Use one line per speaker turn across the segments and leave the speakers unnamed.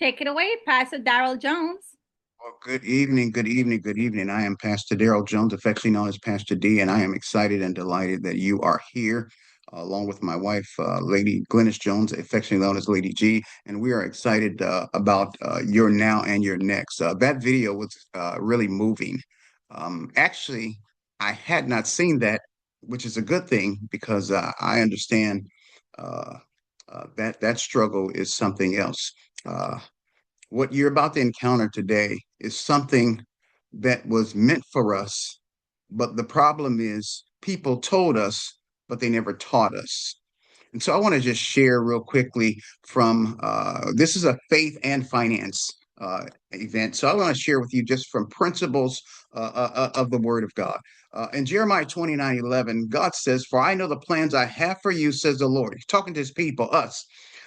Take it away, Pastor Darrell Jones.
Well, good evening, good evening, good evening. I am Pastor Darrell Jones, affectionately known as Pastor D, and I am excited and delighted that you are here, along with my wife, Lady Glennis Jones, affectionately known as Lady G, and we are excited about your now and your next. That video was really moving. Actually, I had not seen that, which is a good thing because I understand uh, that struggle is something else. Uh, what you're about to encounter today is something that was meant for us, but the problem is people told us, but they never taught us. And so I want to just share real quickly from this is a faith and finance event. So I want to share with you just from principles of the Word of God. In Jeremiah 29:11, God says, "For I know the plans I have for you, says the Lord." He's talking to his people, us.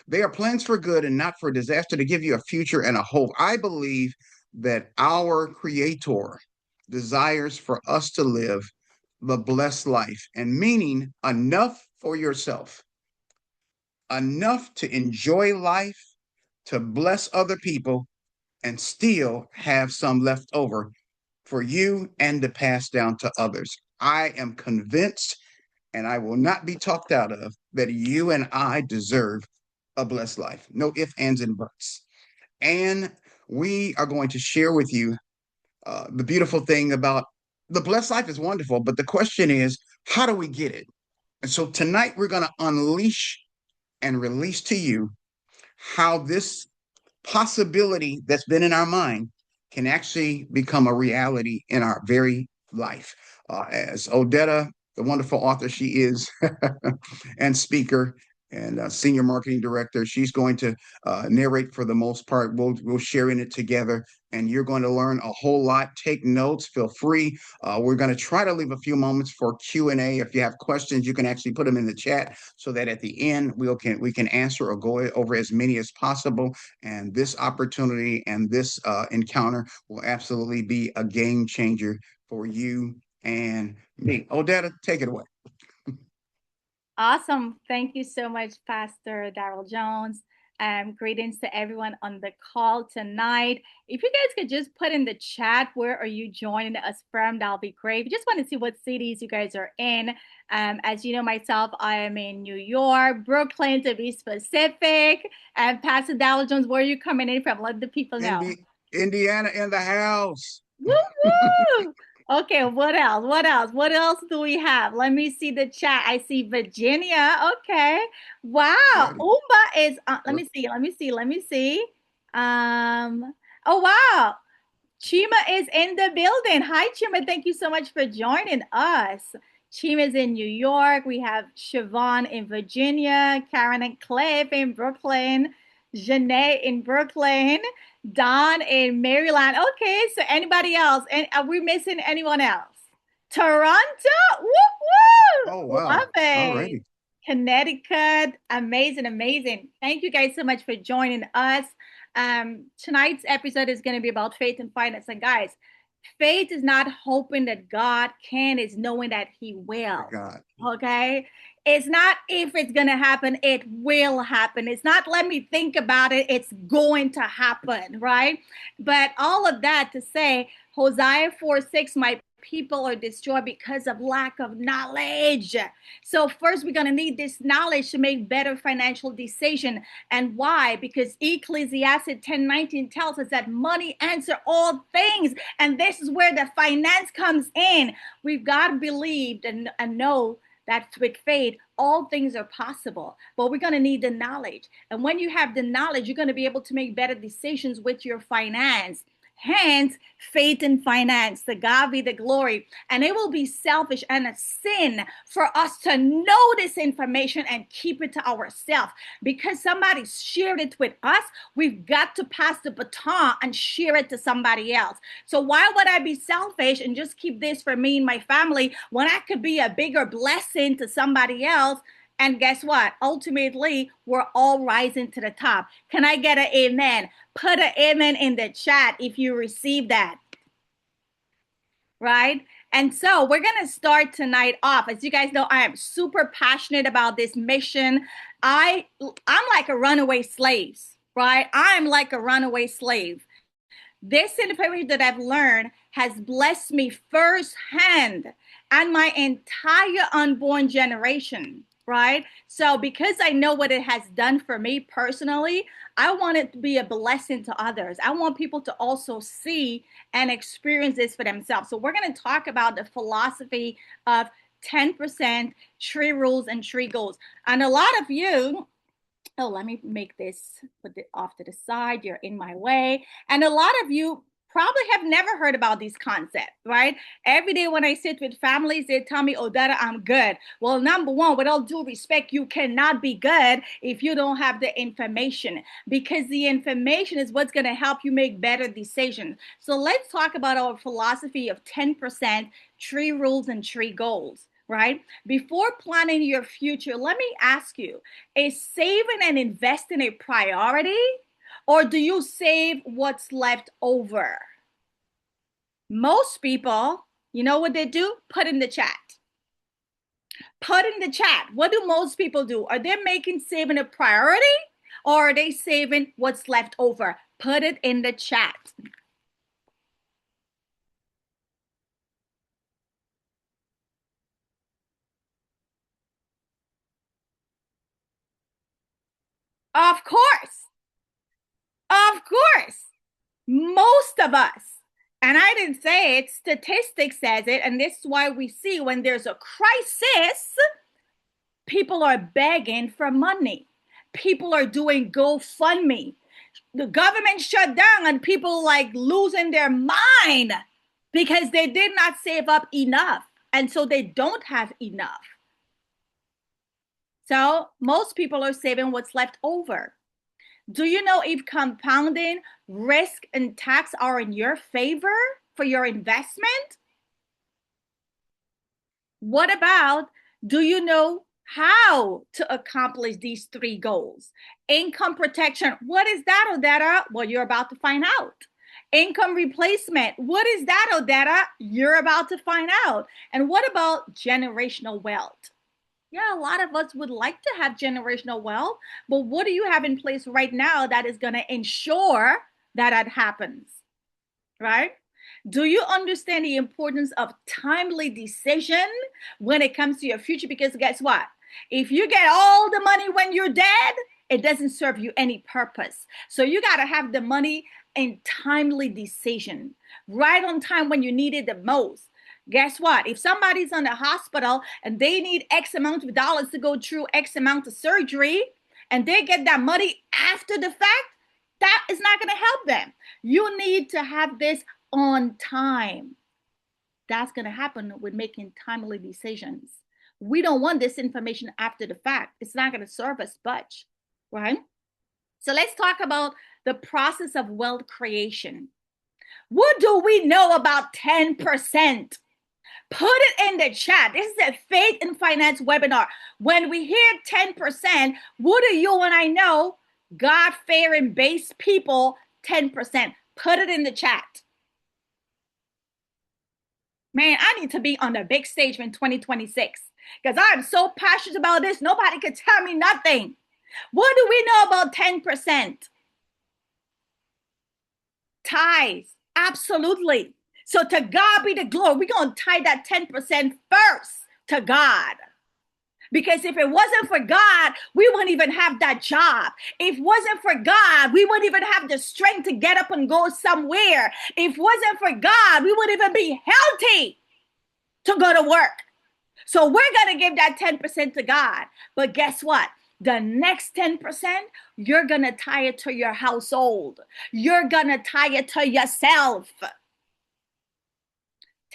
They are plans for good and not for disaster, to give you a future and a hope. I believe that our Creator desires for us to live the blessed life and meaning enough for yourself, enough to enjoy life, to bless other people, and still have some left over for you and to pass down to others. I am convinced, and I will not be talked out of, that you and I deserve a blessed life. No ifs, ands, and buts. And we are going to share with you the beautiful thing about the blessed life is wonderful, but the question is, how do we get it? And so tonight we're going to unleash and release to you how this possibility that's been in our mind can actually become a reality in our very life. As Odetta, the wonderful author she is, and speaker and senior marketing director, she's going to narrate for the most part. We'll share in it together, and you're going to learn a whole lot. Take notes. Feel free. We're going to try to leave a few moments for Q&A. If you have questions, you can actually put them in the chat so that at the end we can answer or go over as many as possible. And this opportunity and this encounter will absolutely be a game changer for you and me. Odetta, take it away.
Awesome. Thank you so much, Pastor Darrell Jones. Greetings to everyone on the call tonight. If you guys could just put in the chat, where are you joining us from? That'll be great. We just want to see what cities you guys are in. As you know, myself, I am in New York, Brooklyn to be specific. And Pastor Darrell Jones, where are you coming in from? Let the people know.
Indiana in the house.
Woo woo! Okay, what else? What else? What else do we have? Let me see the chat. I see Virginia. Okay. Wow.
Ready.
Umba is let me see. Let me see. Let me see. Um oh wow. Chima is in the building. Hi Chima. Thank you so much for joining us. Chima is in New York. We have Siobhan in Virginia, Karen and Cliff in Brooklyn, Janae in Brooklyn, Don in Maryland. Okay, so anybody else? And are we missing anyone else? Toronto? Woo
Oh,
woo! Love
wow. All
it.
righty.
Connecticut. Amazing, amazing. Thank you guys so much for joining us. Tonight's episode is going to be about faith and finance. And guys, faith is not hoping that God can, it's knowing that He
My
will.
God.
Okay. It's not if it's going to happen, it will happen. It's not let me think about it, it's going to happen, right? But all of that to say, Hosea 4:6, my people are destroyed because of lack of knowledge. So first we're going to need this knowledge to make better financial decision. And why? Because Ecclesiastes 10:19 tells us that money answers all things. And this is where the finance comes in. We've got to believe and know that with faith, all things are possible, but we're going to need the knowledge. And when you have the knowledge, you're going to be able to make better decisions with your finance. Hence, faith and finance, to God be the glory. And it will be selfish and a sin for us to know this information and keep it to ourselves. Because somebody shared it with us, we've got to pass the baton and share it to somebody else. So why would I be selfish and just keep this for me and my family when I could be a bigger blessing to somebody else? And guess what? Ultimately, we're all rising to the top. Can I get an amen? Put an amen in the chat if you receive that. Right? And so we're going to start tonight off. As you guys know, I am super passionate about this mission. I'm like a runaway slave. right? I'm like a runaway slave. This information that I've learned has blessed me firsthand and my entire unborn generation, right? So, because I know what it has done for me personally, I want it to be a blessing to others. I want people to also see and experience this for themselves. So, we're going to talk about the philosophy of 10% tree rules and tree goals. And a lot of you, oh, let me make this, put it off to the side. You're in my way. And a lot of you probably have never heard about these concepts, right? Every day when I sit with families, they tell me, Odetta, I'm good. Well, number one, with all due respect, you cannot be good if you don't have the information, because the information is what's going to help you make better decisions. So let's talk about our philosophy of 10% tree rules and tree goals. Right? Before planning your future, let me ask you, is saving and investing a priority, or do you save what's left over? Most people, you know what they do? Put in the chat. Put in the chat. What do most people do? Are they making saving a priority, or are they saving what's left over? Put it in the chat. Of course. Of course. Most of us, and I didn't say it, statistics says it, and this is why we see when there's a crisis, people are begging for money. People are doing GoFundMe. The government shut down and people like losing their mind because they did not save up enough. And so they don't have enough. So most people are saving what's left over. Do you know if compounding, risk, and tax are in your favor for your investment? What about, do you know how to accomplish these three goals? Income protection, what is that, Odetta? Well, you're about to find out. Income replacement, what is that, Odetta? You're about to find out. And what about generational wealth? Yeah, a lot of us would like to have generational wealth, but what do you have in place right now that is going to ensure that that happens? Right? Do you understand the importance of timely decision when it comes to your future? Because guess what? If you get all the money when you're dead, it doesn't serve you any purpose. So you got to have the money in timely decision, right on time when you need it the most. Guess what? If somebody's in the hospital and they need X amount of dollars to go through X amount of surgery, and they get that money after the fact, that is not going to help them. You need to have this on time. That's going to happen with making timely decisions. We don't want this information after the fact. It's not going to serve us much, right? So let's talk about the process of wealth creation. What do we know about 10%? Put it in the chat. This is a Faith and Finance webinar. When we hear 10%, what do you and I know? God-fearing based people, 10%. Put it in the chat. Man, I need to be on the big stage in 2026 because I'm so passionate about this. Nobody can tell me nothing. What do we know about 10%? Tithes, absolutely. So to God be the glory. We're going to tie that 10% first to God. Because if it wasn't for God, we wouldn't even have that job. If it wasn't for God, we wouldn't even have the strength to get up and go somewhere. If it wasn't for God, we wouldn't even be healthy to go to work. So we're going to give that 10% to God. But guess what? The next 10%, you're going to tie it to your household. You're going to tie it to yourself.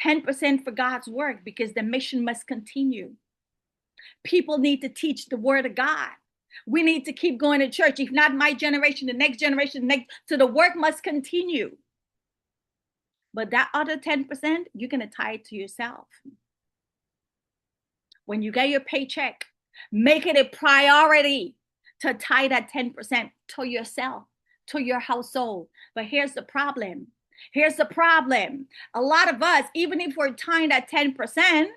10% for God's work because the mission must continue. People need to teach the word of God. We need to keep going to church. If not my generation, the next generation, so the work must continue. But that other 10%, you're going to tie it to yourself. When you get your paycheck, make it a priority to tie that 10% to yourself, to your household. But here's the problem. Here's the problem. A lot of us, even if we're tying that 10%,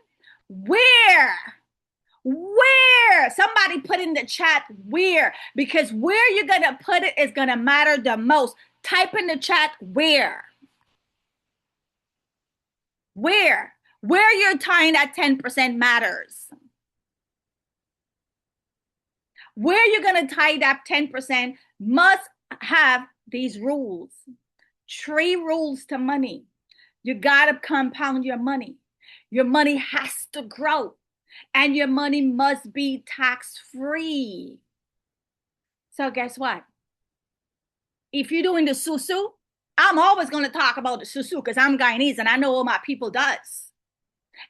Where? Somebody put in the chat where, because where you're going to put it is going to matter the most. Type in the chat where. Where you're tying that 10% matters. Where you're going to tie that 10% must have these rules. 3 rules to money. You got to compound your money. Your money has to grow. And your money must be tax-free. So guess what? If you're doing the susu, I'm always going to talk about the susu because I'm Guyanese and I know what my people does.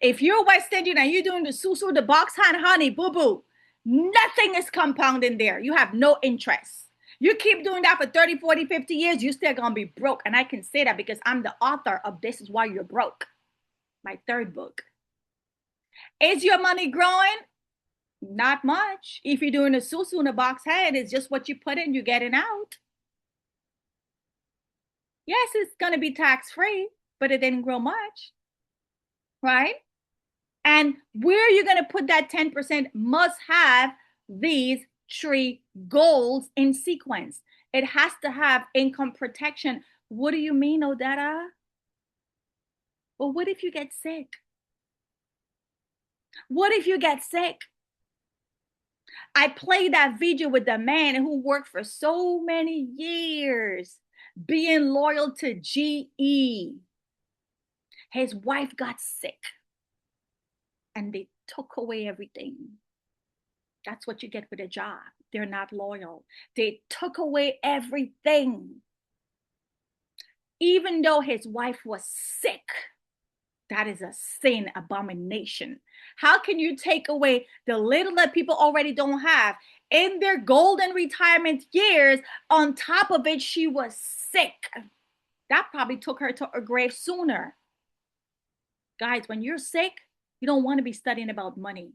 If you're West Indian and you're doing the susu, the box hand honey, boo-boo, nothing is compounding there. You have no interest. You keep doing that for 30, 40, 50 years, you're still going to be broke. And I can say that because I'm the author of This Is Why You're Broke, my 3rd book. Is your money growing? Not much. If you're doing a susu in a box head, it's just what you put in, you're getting out. Yes, it's going to be tax-free, but it didn't grow much, right? And where you're going to put that 10% must have these 3 goals in sequence. It has to have income protection. What do you mean, Odetta? Well, what if you get sick? What if you get sick? I played that video with the man who worked for so many years being loyal to GE. His wife got sick and they took away everything. That's what you get with a job. They're not loyal. They took away everything. Even though his wife was sick, that is a sin abomination. How can you take away the little that people already don't have in their golden retirement years? On top of it, she was sick. That probably took her to her grave sooner. Guys, when you're sick, you don't want to be studying about money.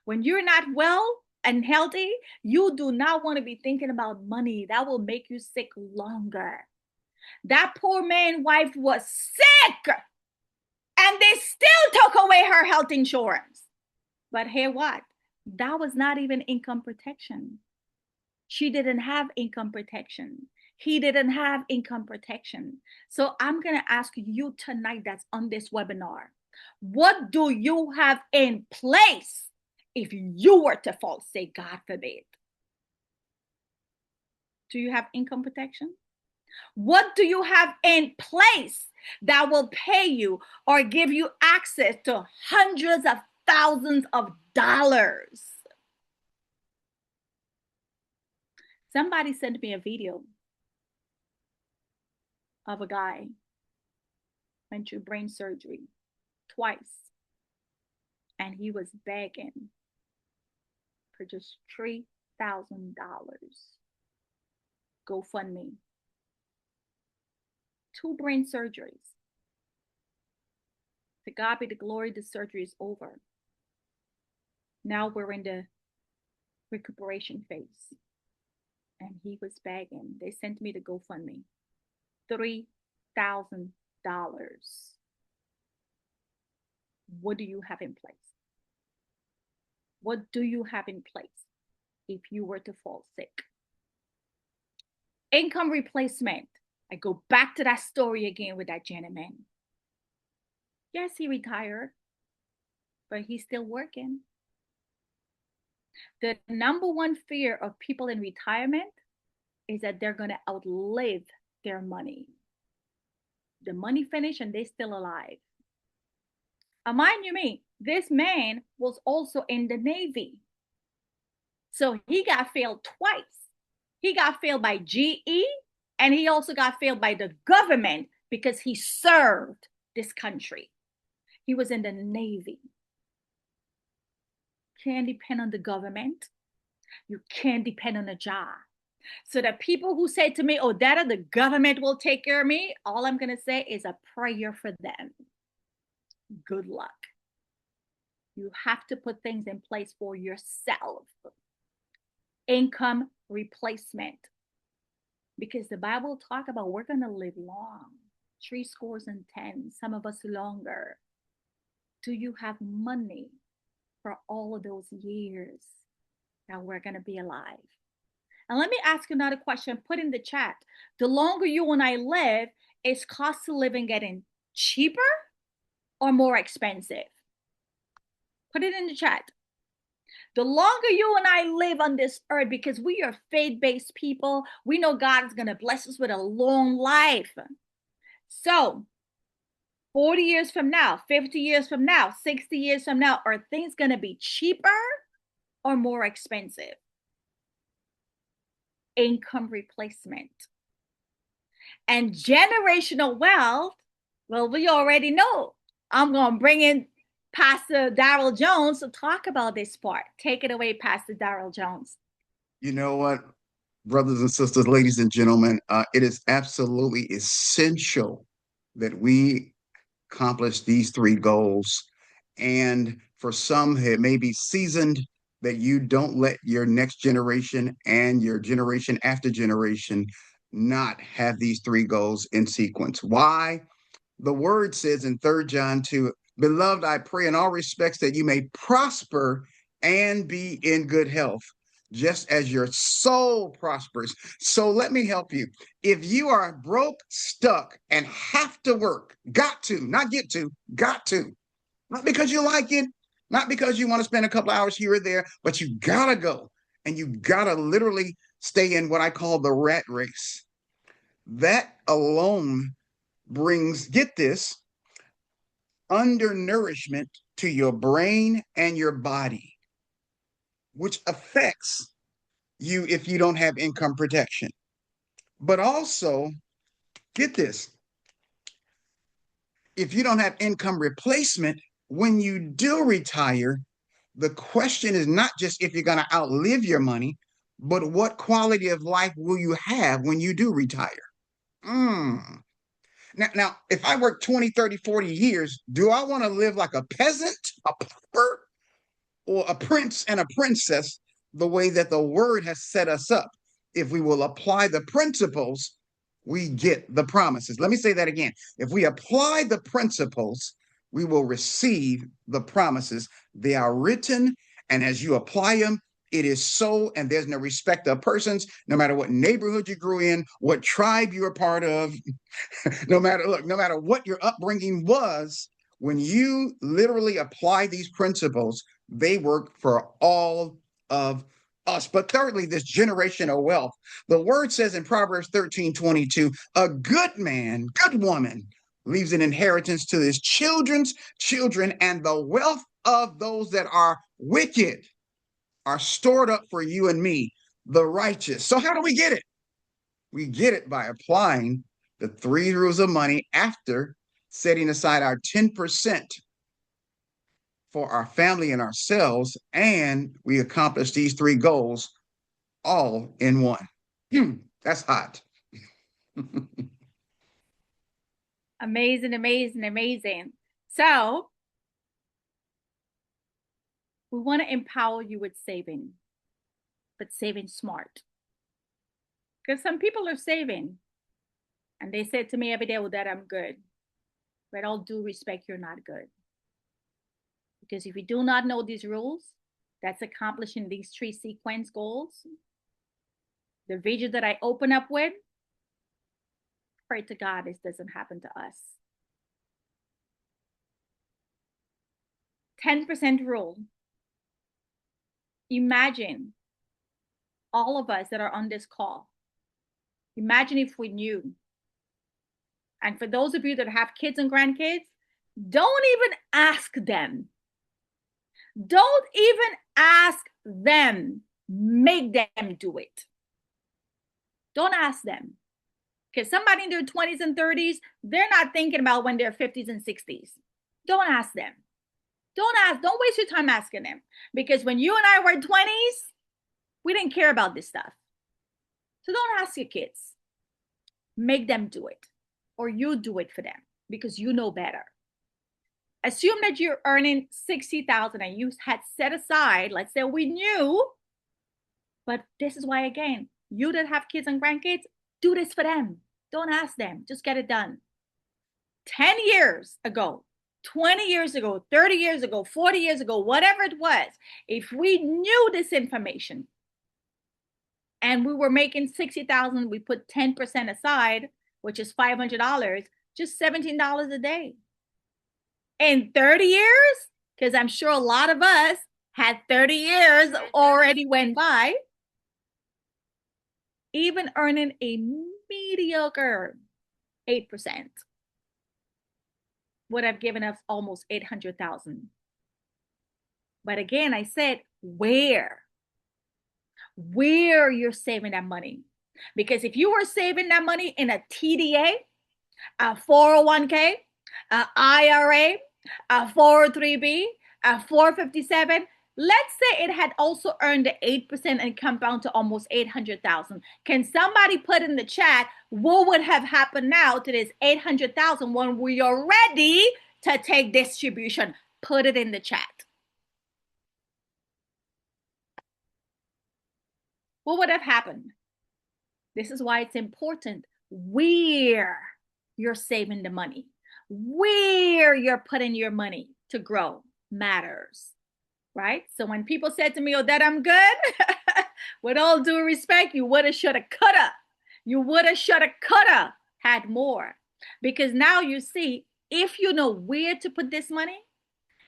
When you're not well and healthy, you do not want to be thinking about money. That will make you sick longer. That poor man's wife was sick. And they still took away her health insurance. But hear what? That was not even income protection. She didn't have income protection. He didn't have income protection. So I'm going to ask you tonight that's on this webinar, what do you have in place if you were to fall sick, God forbid? Do you have income protection? What do you have in place that will pay you or give you access to hundreds of thousands of dollars? Somebody sent me a video of a guy went through brain surgery twice, and he was begging for just $3,000. GoFundMe. 2 brain surgeries. To God be the glory, the surgery is over. Now we're in the recuperation phase. And he was begging. They sent me the GoFundMe. $3,000. What do you have in place? What do you have in place if you were to fall sick? Income replacement. I go back to that story again with that gentleman. Yes, he retired, but he's still working. The number one fear of people in retirement is that they're going to outlive their money. The money finished and they're still alive. Mind you me, this man was also in the Navy. So he got failed twice. He got failed by GE and he also got failed by the government because he served this country. He was in the Navy. Can't depend on the government. You can't depend on a job. So the people who say to me, oh, Dada, the government will take care of me, all I'm going to say is a prayer for them. Good luck. You have to put things in place for yourself. Income replacement. Because the Bible talk about we're going to live long. 70, some of us longer. Do you have money? for all of those years that we're going to be alive. And let me ask you another question. Put in the chat. The longer you and I live, is cost of living getting cheaper or more expensive? Put it in the chat. The longer you and I live on this earth, because we are faith-based people, we know God is going to bless us with a long life. So 40 years from now, 50 years from now, 60 years from now, are things going to be cheaper or more expensive? Income replacement. And generational wealth, well, we already know. I'm going to bring in Pastor Daryl Jones to talk about this part. Take it away, Pastor Daryl Jones.
You know what, brothers and sisters, ladies and gentlemen, it is absolutely essential that we accomplish these three goals. And for some, it may be seasoned that you don't let your next generation and your generation after generation not have these three goals in sequence. Why? The word says in 3 John 2, beloved, I pray in all respects that you may prosper and be in good health, just as your soul prospers. So let me help you. If you are broke, stuck, and have to work, got to, not get to, got to, not because you like it, not because you want to spend a couple hours here or there, but you gotta go and you gotta literally stay in what I call the rat race. That alone brings, get this, undernourishment to your brain and your body, which affects you if you don't have income protection. But also, get this, if you don't have income replacement, when you do retire, the question is not just if you're going to outlive your money, but what quality of life will you have when you do retire? Mm. Now, if I work 20, 30, 40 years, do I want to live like a peasant, a pauper, or a prince and a princess the way that the word has set us up? If we will apply the principles, we get the promises. Let me say that again. If we apply the principles, we will receive the promises. They are written, and as you apply them, it is so, and there's no respect of persons, no matter what neighborhood you grew in, what tribe you're a part of, no matter what your upbringing was, when you literally apply these principles, they work for all of us. But thirdly, this generational wealth. The word says in Proverbs 13:22, a good man, good woman leaves an inheritance to his children's children, and the wealth of those that are wicked are stored up for you and me, the righteous. So how do we get it? We get it by applying the three rules of money after setting aside our 10% for our family and ourselves, and we accomplish these three goals all in one. That's hot.
Amazing, amazing, amazing. So we want to empower you with saving, but saving smart. Because some people are saving and they said to me every day, well, that I'm good. But all due respect, you're not good. Because if you do not know these rules, that's accomplishing these three sequence goals. The vision that I open up with, pray to God this doesn't happen to us. 10% rule. Imagine all of us that are on this call. Imagine if we knew. And for those of you that have kids and grandkids, don't even ask them. Don't even ask them. Make them do it. Don't ask them. Because somebody in their 20s and 30s, they're not thinking about when they're 50s and 60s. Don't ask them. Don't waste your time asking them. Because when you and I were 20s, we didn't care about this stuff. So don't ask your kids. Make them do it. Or you do it for them because you know better. Assume that you're earning $60,000 and you had set aside, let's say we knew, but this is why, again, you that have kids and grandkids, do this for them. Don't ask them, just get it done. 10 years ago, 20 years ago, 30 years ago, 40 years ago, whatever it was, if we knew this information and we were making 60,000, we put 10% aside, which is $500, just $17 a day. In 30 years, because I'm sure a lot of us had 30 years already went by, even earning a mediocre 8% would have given us almost 800,000. But again, I said, where you're saving that money. Because if you were saving that money in a TDA, a 401k, a IRA, a 403b, a 457, let's say it had also earned the 8% and compound to almost 800,000. Can somebody put in the chat what would have happened now to this 800,000 when we are ready to take distribution? Put it in the chat. What would have happened? This is why it's important where you're saving the money, where you're putting your money to grow matters, right? So when people said to me, "Oh, that I'm good," with all due respect, you woulda, shoulda, coulda. You woulda, shoulda, coulda had more. Because now you see, if you know where to put this money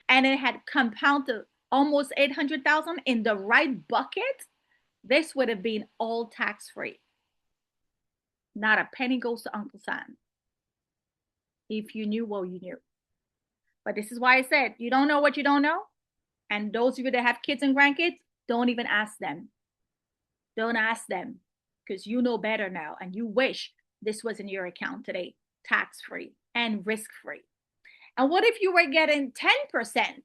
and it had compounded almost 800,000 in the right bucket, this would have been all tax-free. Not a penny goes to Uncle Sam. If you knew what you knew. But this is why I said, you don't know what you don't know. And those of you that have kids and grandkids, don't even ask them. Don't ask them, because you know better now and you wish this was in your account today, tax-free and risk-free. And what if you were getting 10%?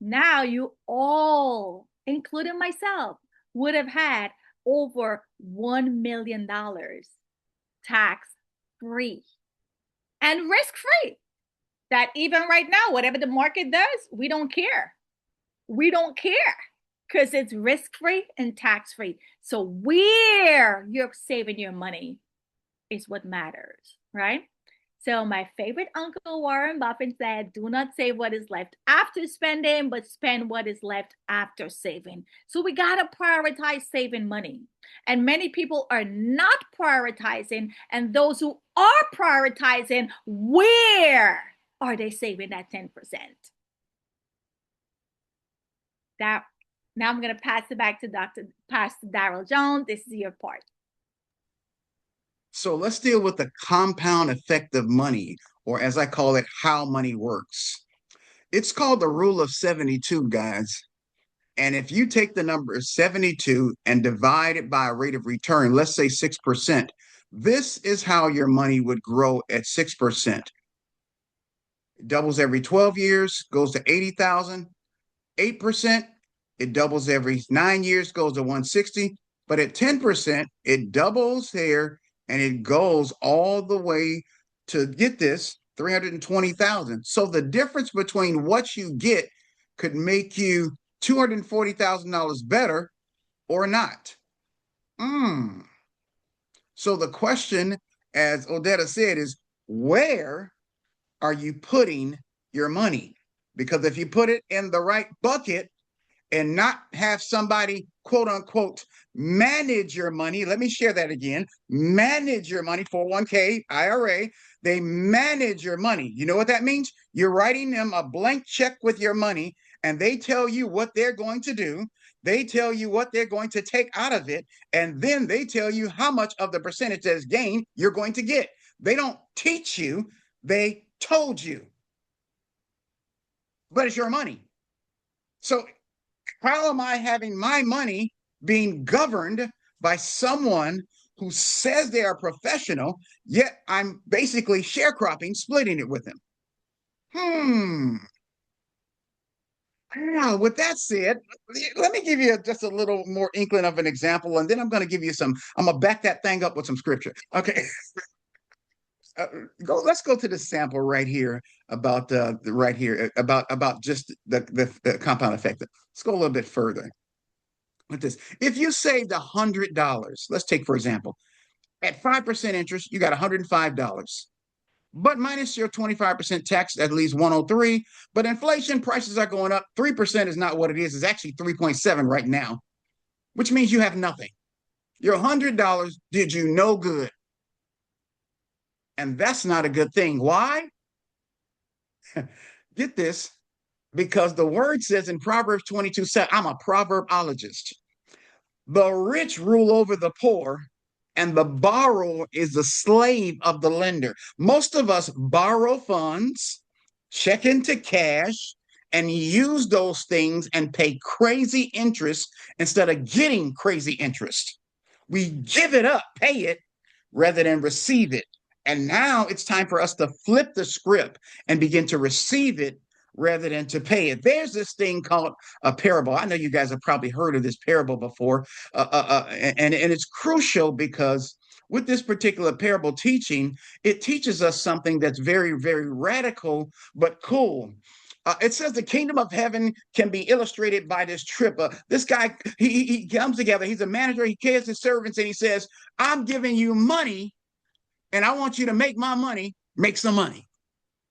Now you all, including myself, would have had over $1 million tax-free and risk-free. That even right now, whatever the market does, we don't care. We don't care because it's risk-free and tax-free. So where you're saving your money is what matters, right? So my favorite Uncle Warren Buffett said, do not save what is left after spending, but spend what is left after saving. So we got to prioritize saving money. And many people are not prioritizing. And those who are prioritizing, where are they saving that 10%? That, now I'm going to pass it back to Pastor Darrell Jones. This is your part.
So let's deal with the compound effect of money, or as I call it, how money works. It's called the rule of 72, guys. And if you take the number 72 and divide it by a rate of return, let's say 6%, this is how your money would grow at 6%. It doubles every 12 years, goes to 80,000. 8%, it doubles every 9 years, goes to 160. But at 10%, it doubles there and it goes all the way to, get this, 320,000. So the difference between what you get could make you $240,000 better or not. So the question, as Odetta said, is where are you putting your money? Because if you put it in the right bucket and not have somebody, quote unquote, manage your money. Let me share that again. Manage your money, 401k, IRA. They manage your money. You know what that means? You're writing them a blank check with your money, and they tell you what they're going to do. They tell you what they're going to take out of it, and then they tell you how much of the percentage that's gained you're going to get. They don't teach you, they told you. But it's your money. So how am I having my money being governed by someone who says they are professional, yet I'm basically sharecropping, splitting it with them? Now, with that said, let me give you just a little more inkling of an example, and then I'm going to give you I'm going to back that thing up with some scripture. Okay. Let's go to the sample right here about just the compound effect. Let's go a little bit further with this. If you saved $100, let's take for example, at 5% interest, you got $105. but minus your 25% tax, that leaves 103. But inflation, prices are going up. 3% is not what it is. It's actually 3.7 right now, which means you have nothing. Your $100 did you no good. And that's not a good thing. Why? Get this, because the word says in Proverbs 22:7, I'm a proverbologist. The rich rule over the poor, and the borrower is the slave of the lender. Most of us borrow funds, check into cash, and use those things and pay crazy interest instead of getting crazy interest. We give it up, pay it, rather than receive it. And now it's time for us to flip the script and begin to receive it rather than to pay it. There's this thing called a parable. I know you guys have probably heard of this parable before, and it's crucial because with this particular parable teaching, it teaches us something that's very, very radical but cool. It says the kingdom of heaven can be illustrated by this trip. This guy, he comes together. He's a manager. He cares his servants, and he says, "I'm giving you money, and I want you to make my money make some money."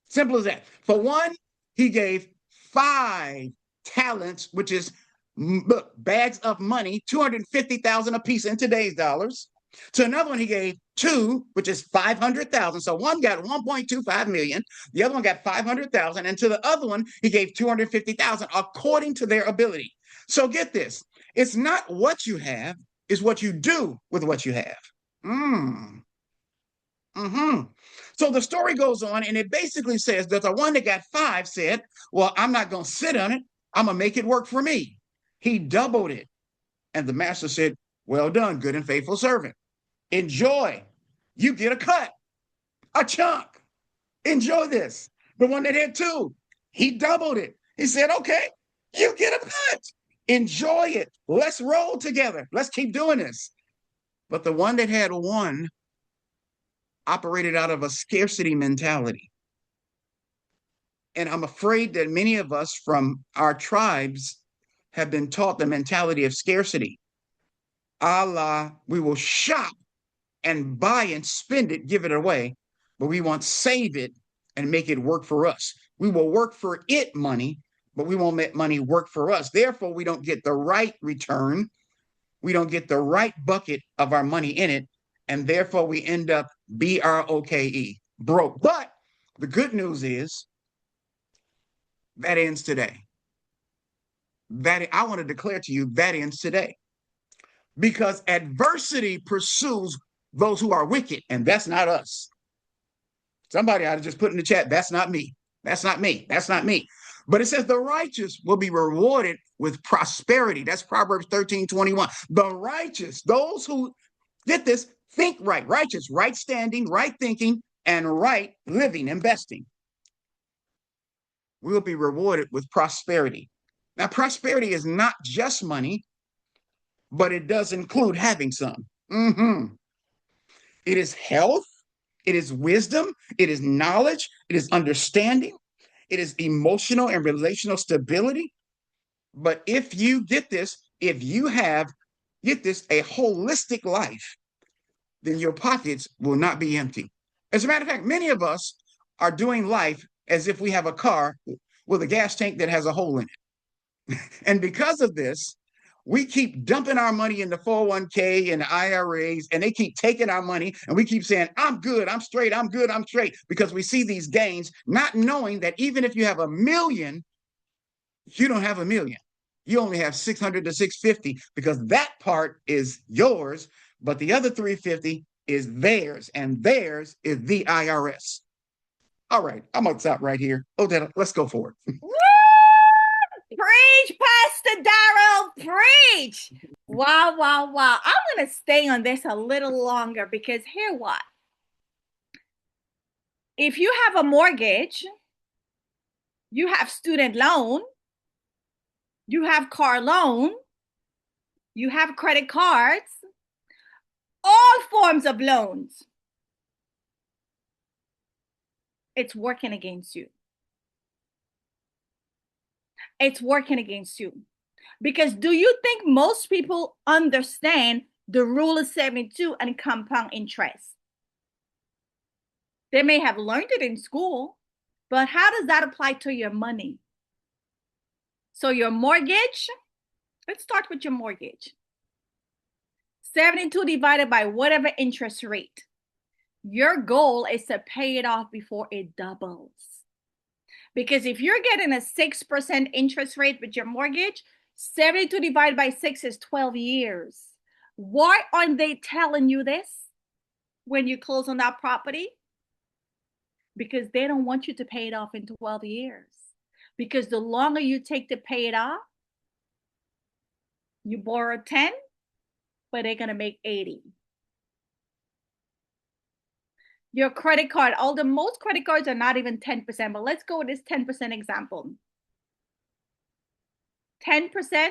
Simple as that. For one, he gave 5 talents, which is look, bags of money, 250,000 a piece in today's dollars. To another one, he gave 2, which is 500,000. So one got 1.25 million, the other one got 500,000, and to the other one, he gave 250,000 according to their ability. So get this: it's not what you have, it's what you do with what you have. Mm. Mm-hmm. So the story goes on, and it basically says that the one that got 5 said, "Well, I'm not going to sit on it. I'm going to make it work for me." He doubled it. And the master said, "Well done, good and faithful servant. Enjoy. You get a cut, a chunk. Enjoy this." The one that had 2, he doubled it. He said, "Okay, you get a cut. Enjoy it. Let's roll together. Let's keep doing this." But the one that had 1 operated out of a scarcity mentality. And I'm afraid that many of us from our tribes have been taught the mentality of scarcity. Allah, we will shop and buy and spend it, give it away, but we won't save it and make it work for us. We will work for it money, but we won't make money work for us. Therefore, we don't get the right return. We don't get the right bucket of our money in it. And therefore, we end up BROKE, broke. But the good news is that ends today. That I want to declare to you that ends today. Because adversity pursues those who are wicked, and that's not us. Somebody ought to just put in the chat, "That's not me. That's not me. That's not me." But it says the righteous will be rewarded with prosperity. That's Proverbs 13:21. The righteous, those who get this, think right, righteous, right standing, right thinking, and right living, investing, will be rewarded with prosperity. Now, prosperity is not just money, but it does include having some. Mm-hmm. It is health, it is wisdom, it is knowledge, it is understanding, it is emotional and relational stability. But if you get this, if you have, get this, a holistic life, then your pockets will not be empty. As a matter of fact, many of us are doing life as if we have a car with a gas tank that has a hole in it. And because of this, we keep dumping our money in the 401k and the IRAs, and they keep taking our money, and we keep saying, "I'm good, I'm straight, I'm good, I'm straight," because we see these gains, not knowing that even if you have 1 million, you don't have 1 million. You only have 600 to 650 because that part is yours, but the other 350 is theirs, and theirs is the IRS. All right, I'm gonna stop right here. Odetta, let's go forward.
Preach, Pastor Darrell, preach. Wow, wow, wow. I'm going to stay on this a little longer because here what? If you have a mortgage, you have student loan, you have car loan, you have credit cards, all forms of loans, it's working against you. It's working against you. Because do you think most people understand the rule of 72 and compound interest? They may have learned it in school, but how does that apply to your money? So your mortgage, let's start with your mortgage. 72 divided by whatever interest rate. Your goal is to pay it off before it doubles. Because if you're getting a 6% interest rate with your mortgage, 72 divided by 6 is 12 years. Why aren't they telling you this when you close on that property? Because they don't want you to pay it off in 12 years. Because the longer you take to pay it off, you borrow 10, but they're going to make 80. Your credit card, although most credit cards are not even 10%, but let's go with this 10% example. 10%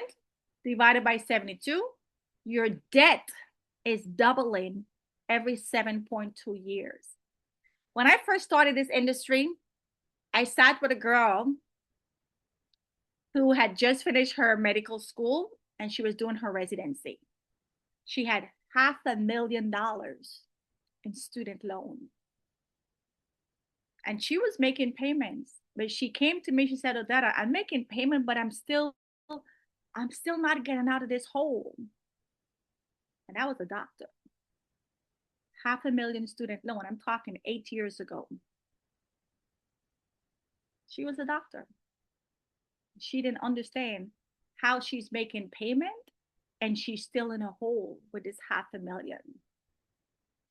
divided by 72, your debt is doubling every 7.2 years. When I first started this industry, I sat with a girl who had just finished her medical school and she was doing her residency. She had $500,000 in student loan. And she was making payments, but she came to me, she said, Odetta, I'm making payment, but I'm still not getting out of this hole. And that was a doctor. $500,000 student loan. I'm talking 8 years ago. She was a doctor. She didn't understand how she's making payment and she's still in a hole with this $500,000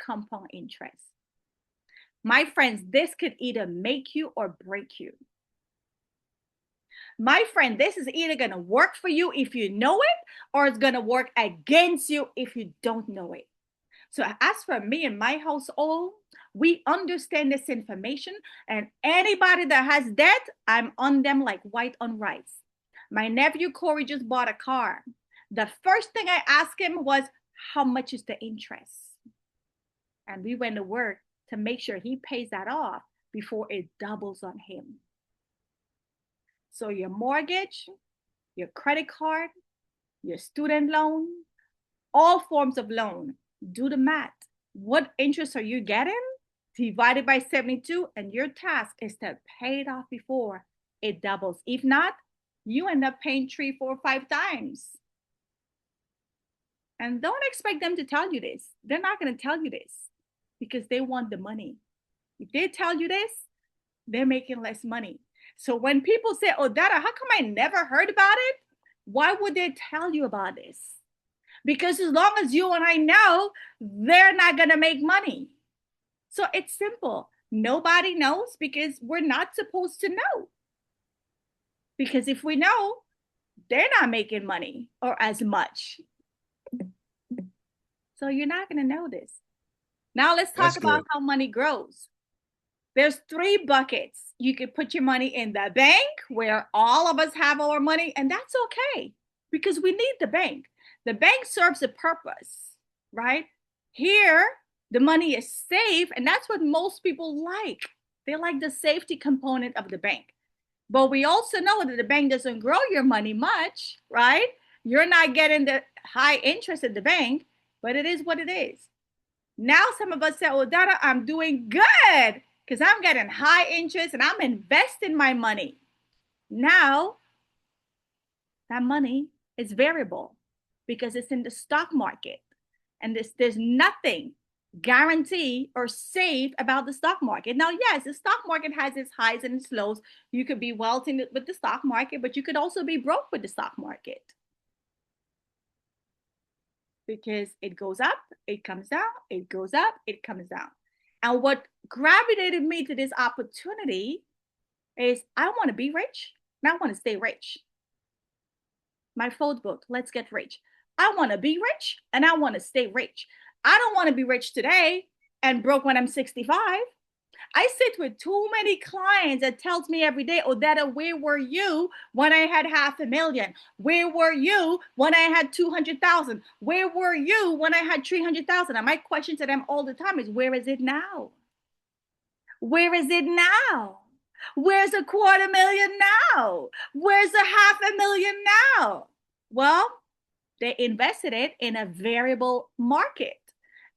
compound interest. My friends, this could either make you or break you. My friend, this is either going to work for you if you know it, or it's going to work against you if you don't know it. So as for me and my household, we understand this information, and anybody that has debt, I'm on them like white on rice. My nephew Corey just bought a car. The first thing I asked him was, how much is the interest? And we went to work to make sure he pays that off before it doubles on him. So your mortgage, your credit card, your student loan, all forms of loan, do the math. What interest are you getting? Divided by 72, and your task is to pay it off before it doubles. If not, you end up paying 3, 4, 5 times. And don't expect them to tell you this. They're not going to tell you this because they want the money. If they tell you this, they're making less money. So when people say, Odetta, how come I never heard about it? Why would they tell you about this? Because as long as you and I know, they're not going to make money. So it's simple. Nobody knows because we're not supposed to know. Because if we know, they're not making money or as much. So you're not going to know this. Now let's talk about how money grows. There's 3 buckets. You could put your money in the bank where all of us have our money, and that's okay because we need the bank. The bank serves a purpose, right? Here, the money is safe, and that's what most people like. They like the safety component of the bank. But we also know that the bank doesn't grow your money much, right? You're not getting the high interest at the bank, but it is what it is. Now some of us say, Odetta, I'm doing good because I'm getting high interest and I'm investing my money. Now, that money is variable because it's in the stock market. And there's nothing guaranteed or safe about the stock market. Now, yes, the stock market has its highs and its lows. You could be wealthy with the stock market, but you could also be broke with the stock market. Because it goes up, it comes down, it goes up, it comes down. And what gravitated me to this opportunity is I want to be rich and I want to stay rich. My fourth book, Let's Get Rich. I want to be rich and I want to stay rich. I don't want to be rich today and broke when I'm 65. I sit with too many clients that tells me every day, Odetta, where were you when I had $500,000? Where were you when I had 200,000? Where were you when I had 300,000? And my question to them all the time is, where is it now? Where is it now? Where's $250,000 now? Where's $500,000 now? Well, they invested it in a variable market.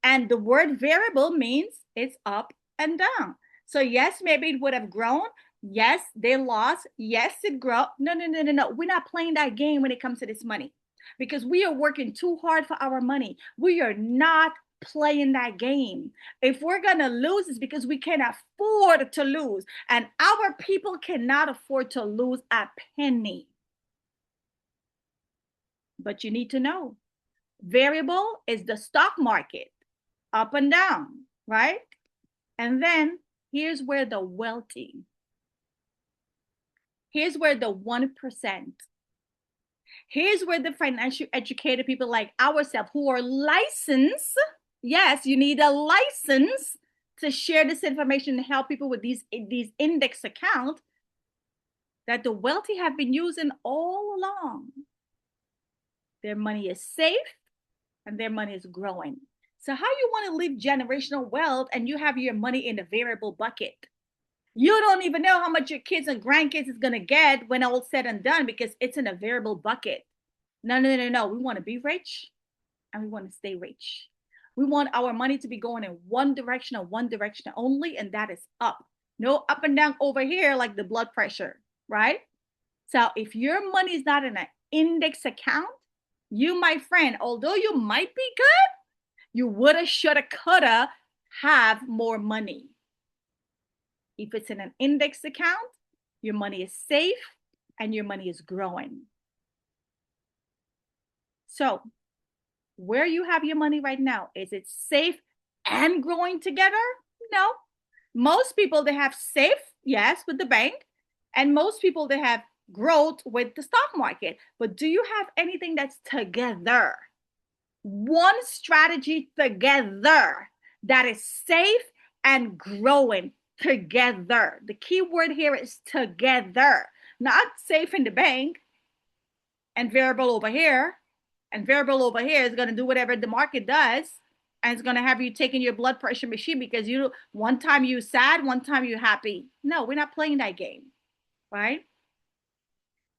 And the word variable means it's up and down. So yes, maybe it would have grown. Yes, they lost. Yes, it grew. No, no, no, no, no. We're not playing that game when it comes to this money because we are working too hard for our money. We are not playing that game. If we're going to lose, it's because we can afford to lose. And our people cannot afford to lose a penny. But you need to know variable is the stock market, up and down, right? And then here's where the wealthy, here's where the 1%, here's where the financial educated people like ourselves who are licensed, yes, you need a license to share this information and help people with these index accounts that the wealthy have been using all along. Their money is safe and their money is growing. So how you want to leave generational wealth and you have your money in a variable bucket? You don't even know how much your kids and grandkids is going to get when all said and done because it's in a variable bucket. No, no, no, no. We want to be rich and we want to stay rich. We want our money to be going in one direction and one direction only, and that is up. No up and down over here like the blood pressure, right? So if your money is not in an index account, you, my friend, although you might be good, you woulda, shoulda, coulda have more money. If it's in an index account, your money is safe and your money is growing. So where you have your money right now, is it safe and growing together? No. Most people, they have safe, yes, with the bank, and most people, they have growth with the stock market. But do you have anything that's together? One strategy together that is safe and growing together. The key word here is together, not safe in the bank and variable over here. And variable over here is going to do whatever the market does. And it's going to have you taking your blood pressure machine because you one time you sad, one time you happy. No, we're not playing that game, right?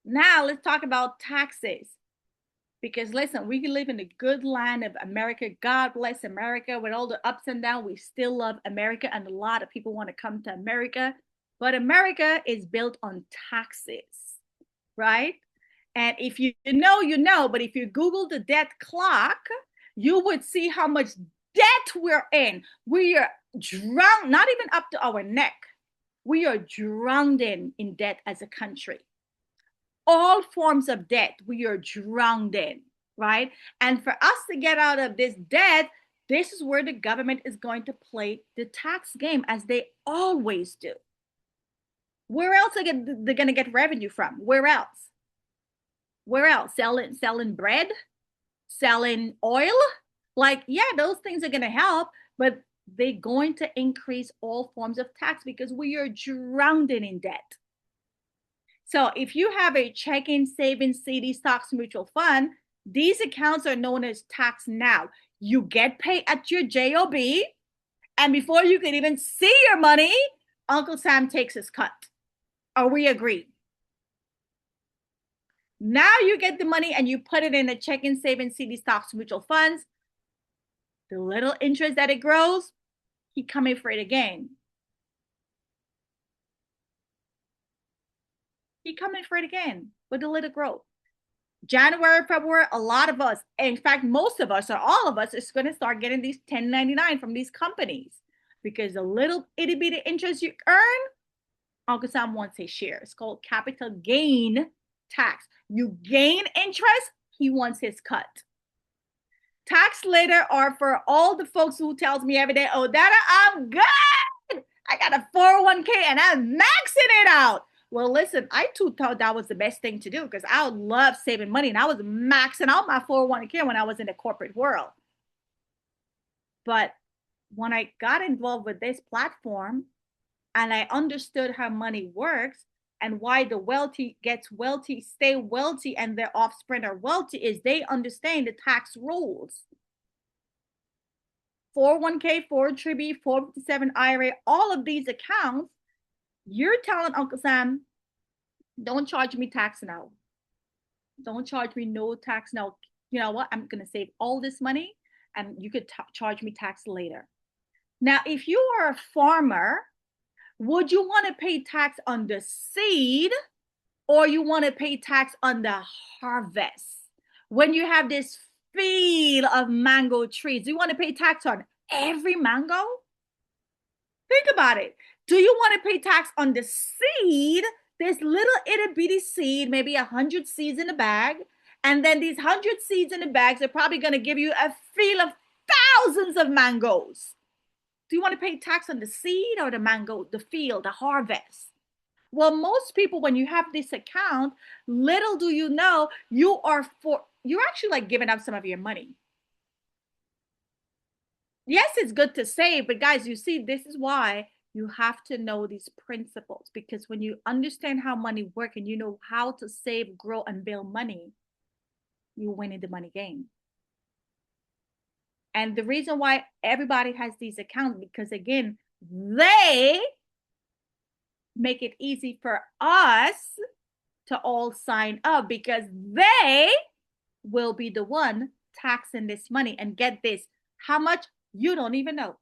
Now let's talk about taxes. Because listen, we live in the good land of America. God bless America. With all the ups and downs, we still love America. And a lot of people want to come to America. But America is built on taxes, right? And if you know, you know. But if you Google the debt clock, you would see how much debt we're in. We are drowned, not even up to our neck. We are drowned in debt as a country. All forms of debt we are drowned in, right? And for us to get out of this debt, this is where the government is going to play the tax game, as they always do. Where else are they going to get revenue from? Where else? Where else? Selling bread, selling oil. Like, yeah, those things are going to help, but they're going to increase all forms of tax because we are drowned in debt. So if you have a checking, savings, CD, stocks, mutual fund, these accounts are known as tax now. You get paid at your job, and before you can even see your money, Uncle Sam takes his cut. Are we agreed? Now you get the money and you put it in a checking, savings, CD, stocks, mutual funds. The little interest that it grows, he coming for it again. He coming for it again with a little growth. January, February, a lot of us, in fact, most of us or all of us is going to start getting these 1099 from these companies because the little itty bitty interest you earn, Uncle Sam wants his share. It's called capital gain tax. You gain interest, he wants his cut. Tax later are for all the folks who tells me every day, oh, Dada, I'm good. I got a 401k and I'm maxing it out. Well, listen, I too thought that was the best thing to do because I love saving money and I was maxing out my 401k when I was in the corporate world. But when I got involved with this platform and I understood how money works and why the wealthy gets wealthy, stay wealthy, and their offspring are wealthy, is they understand the tax rules. 401k, 403b, 457 IRA, all of these accounts, you're telling Uncle Sam, don't charge me tax now. Don't charge me no tax now. You know what? I'm going to save all this money and you could charge me tax later. Now, if you are a farmer Would you want to pay tax on the seed, or you want to pay tax on the harvest? When you have this field of mango trees, do you want to pay tax on every mango? Think about it. Do you want to pay tax on the seed, this little itty bitty seed, maybe 100 seeds in a bag? And then these 100 seeds in the bags are probably going to give you a field of thousands of mangoes. Do you want to pay tax on the seed or the mango, the field, the harvest? Well, most people, when you have this account, little do you know, you're actually like giving up some of your money. Yes, it's good to save, but guys, you see, this is why you have to know these principles, because when you understand how money works and you know how to save, grow, and build money, you win in the money game. And the reason why everybody has these accounts, because again, they make it easy for us to all sign up, because they will be the one taxing this money. And get this, how much you don't even know.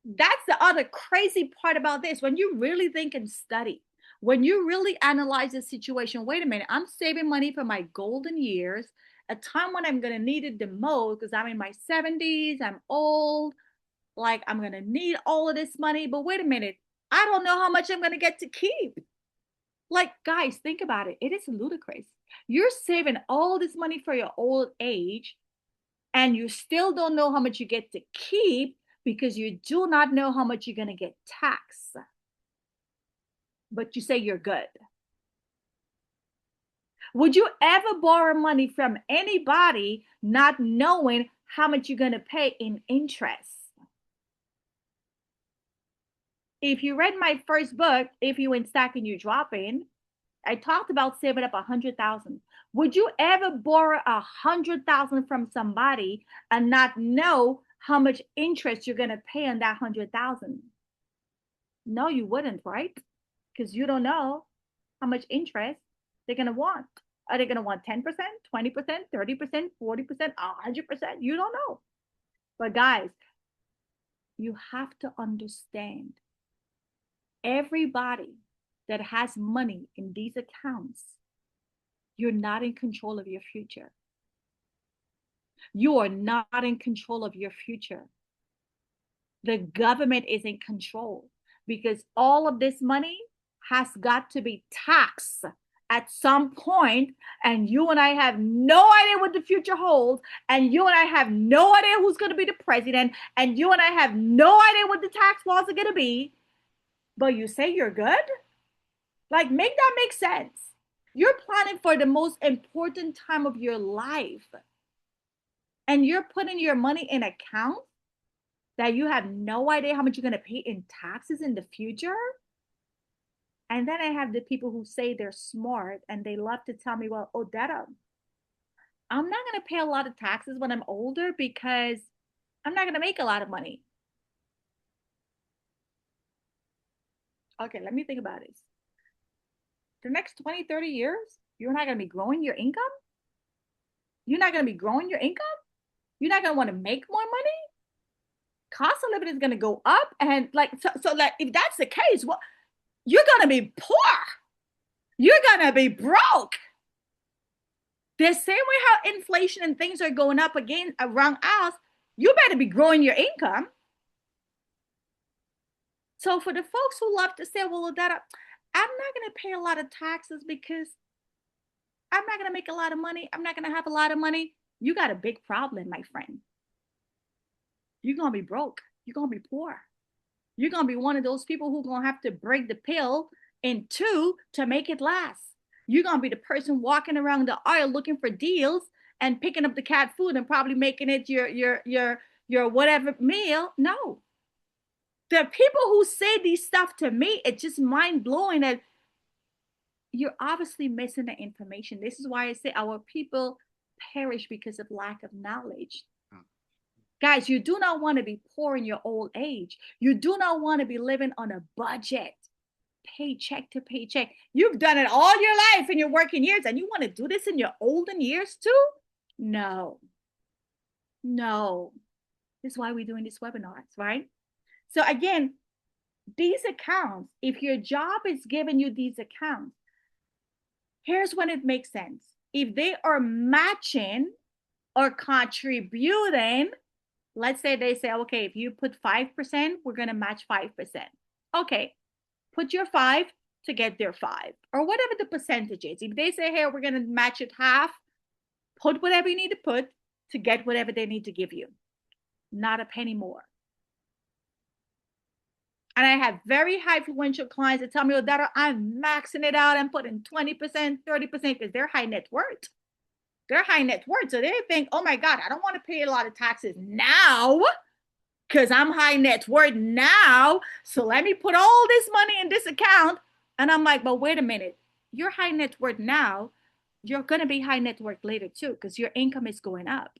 That's the other crazy part about this. When you really think and study, when you really analyze the situation, wait a minute, I'm saving money for my golden years, a time when I'm going to need it the most, because I'm in my 70s, I'm old, like I'm going to need all of this money. But wait a minute, I don't know how much I'm going to get to keep. Like, guys, think about it. It is ludicrous. You're saving all this money for your old age, and you still don't know how much you get to keep, because you do not know how much you're going to get taxed. But you say you're good. Would you ever borrow money from anybody not knowing how much you're going to pay in interest? If you read my first book, If You Win Stacking, You Drop In, I talked about saving up 100,000. Would you ever borrow 100,000 from somebody and not know how much interest you're going to pay on that 100,000? No, you wouldn't, right? Because you don't know how much interest they're going to want. Are they going to want 10%, 20%, 30%, 40%, 100%? You don't know. But guys, you have to understand, everybody that has money in these accounts, you're not in control of your future. You are not in control of your future. The government is in control, because all of this money has got to be taxed at some point, and you and I have no idea what the future holds, and you and I have no idea who's going to be the president, and you and I have no idea what the tax laws are going to be. But you say you're good? Like, make that make sense. You're planning for the most important time of your life, and you're putting your money in accounts that you have no idea how much you're going to pay in taxes in the future. And then I have the people who say they're smart and they love to tell me, well, Odetta, I'm not going to pay a lot of taxes when I'm older because I'm not going to make a lot of money. Okay, let me think about this. The next 20, 30 years, you're not going to be growing your income? You're not going to be growing your income? You're not going to want to make more money? Cost of living is going to go up. And like, so like, if that's the case, well, you're going to be poor. You're going to be broke. The same way how inflation and things are going up again around us, you better be growing your income. So for the folks who love to say, well, that I'm not going to pay a lot of taxes because I'm not going to make a lot of money, I'm not going to have a lot of money, you got a big problem, my friend. You're going to be broke. You're going to be poor. You're going to be one of those people who's going to have to break the pill in two to make it last. You're going to be the person walking around the aisle looking for deals and picking up the cat food and probably making it your whatever meal. No. The people who say these stuff to me, it's just mind blowing that you're obviously missing the information. This is why I say our people perish because of lack of knowledge. Guys, you do not want to be poor in your old age. You do not want to be living on a budget, paycheck to paycheck. You've done it all your life in your working years, and you want to do this in your olden years too? No. No. This is why we're doing these webinars, right? So again, These accounts, if your job is giving you these accounts, here's when it makes sense. If they are matching or contributing, let's say they say, okay, if you put 5%, we're going to match 5%. Okay, put your 5 to get their 5 or whatever the percentage is. If they say, hey, we're going to match it half, put whatever you need to put to get whatever they need to give you, not a penny more. And I have very high influential clients that tell me, oh, that I'm maxing it out and putting 20%, 30% because they're high net worth. They're high net worth. So they think, oh my God, I don't want to pay a lot of taxes now because I'm high net worth now. So let me put all this money in this account. And I'm like, but wait a minute. You're high net worth now. You're going to be high net worth later too because your income is going up.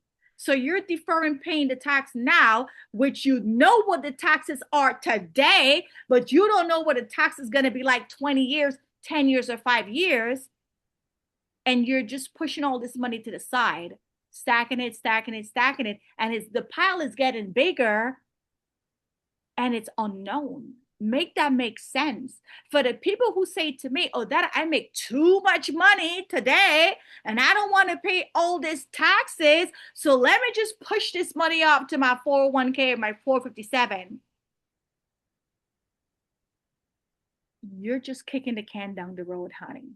So you're deferring paying the tax now, which you know what the taxes are today, but you don't know what the tax is going to be like 20 years, 10 years, or 5 years. And you're just pushing all this money to the side, stacking it, stacking it, stacking it. And the pile is getting bigger and it's unknown. Make that make sense. For the people who say to me, oh, that I make too much money today and I don't want to pay all these taxes. So let me just push this money up to my 401k or my 457. You're just kicking the can down the road, honey.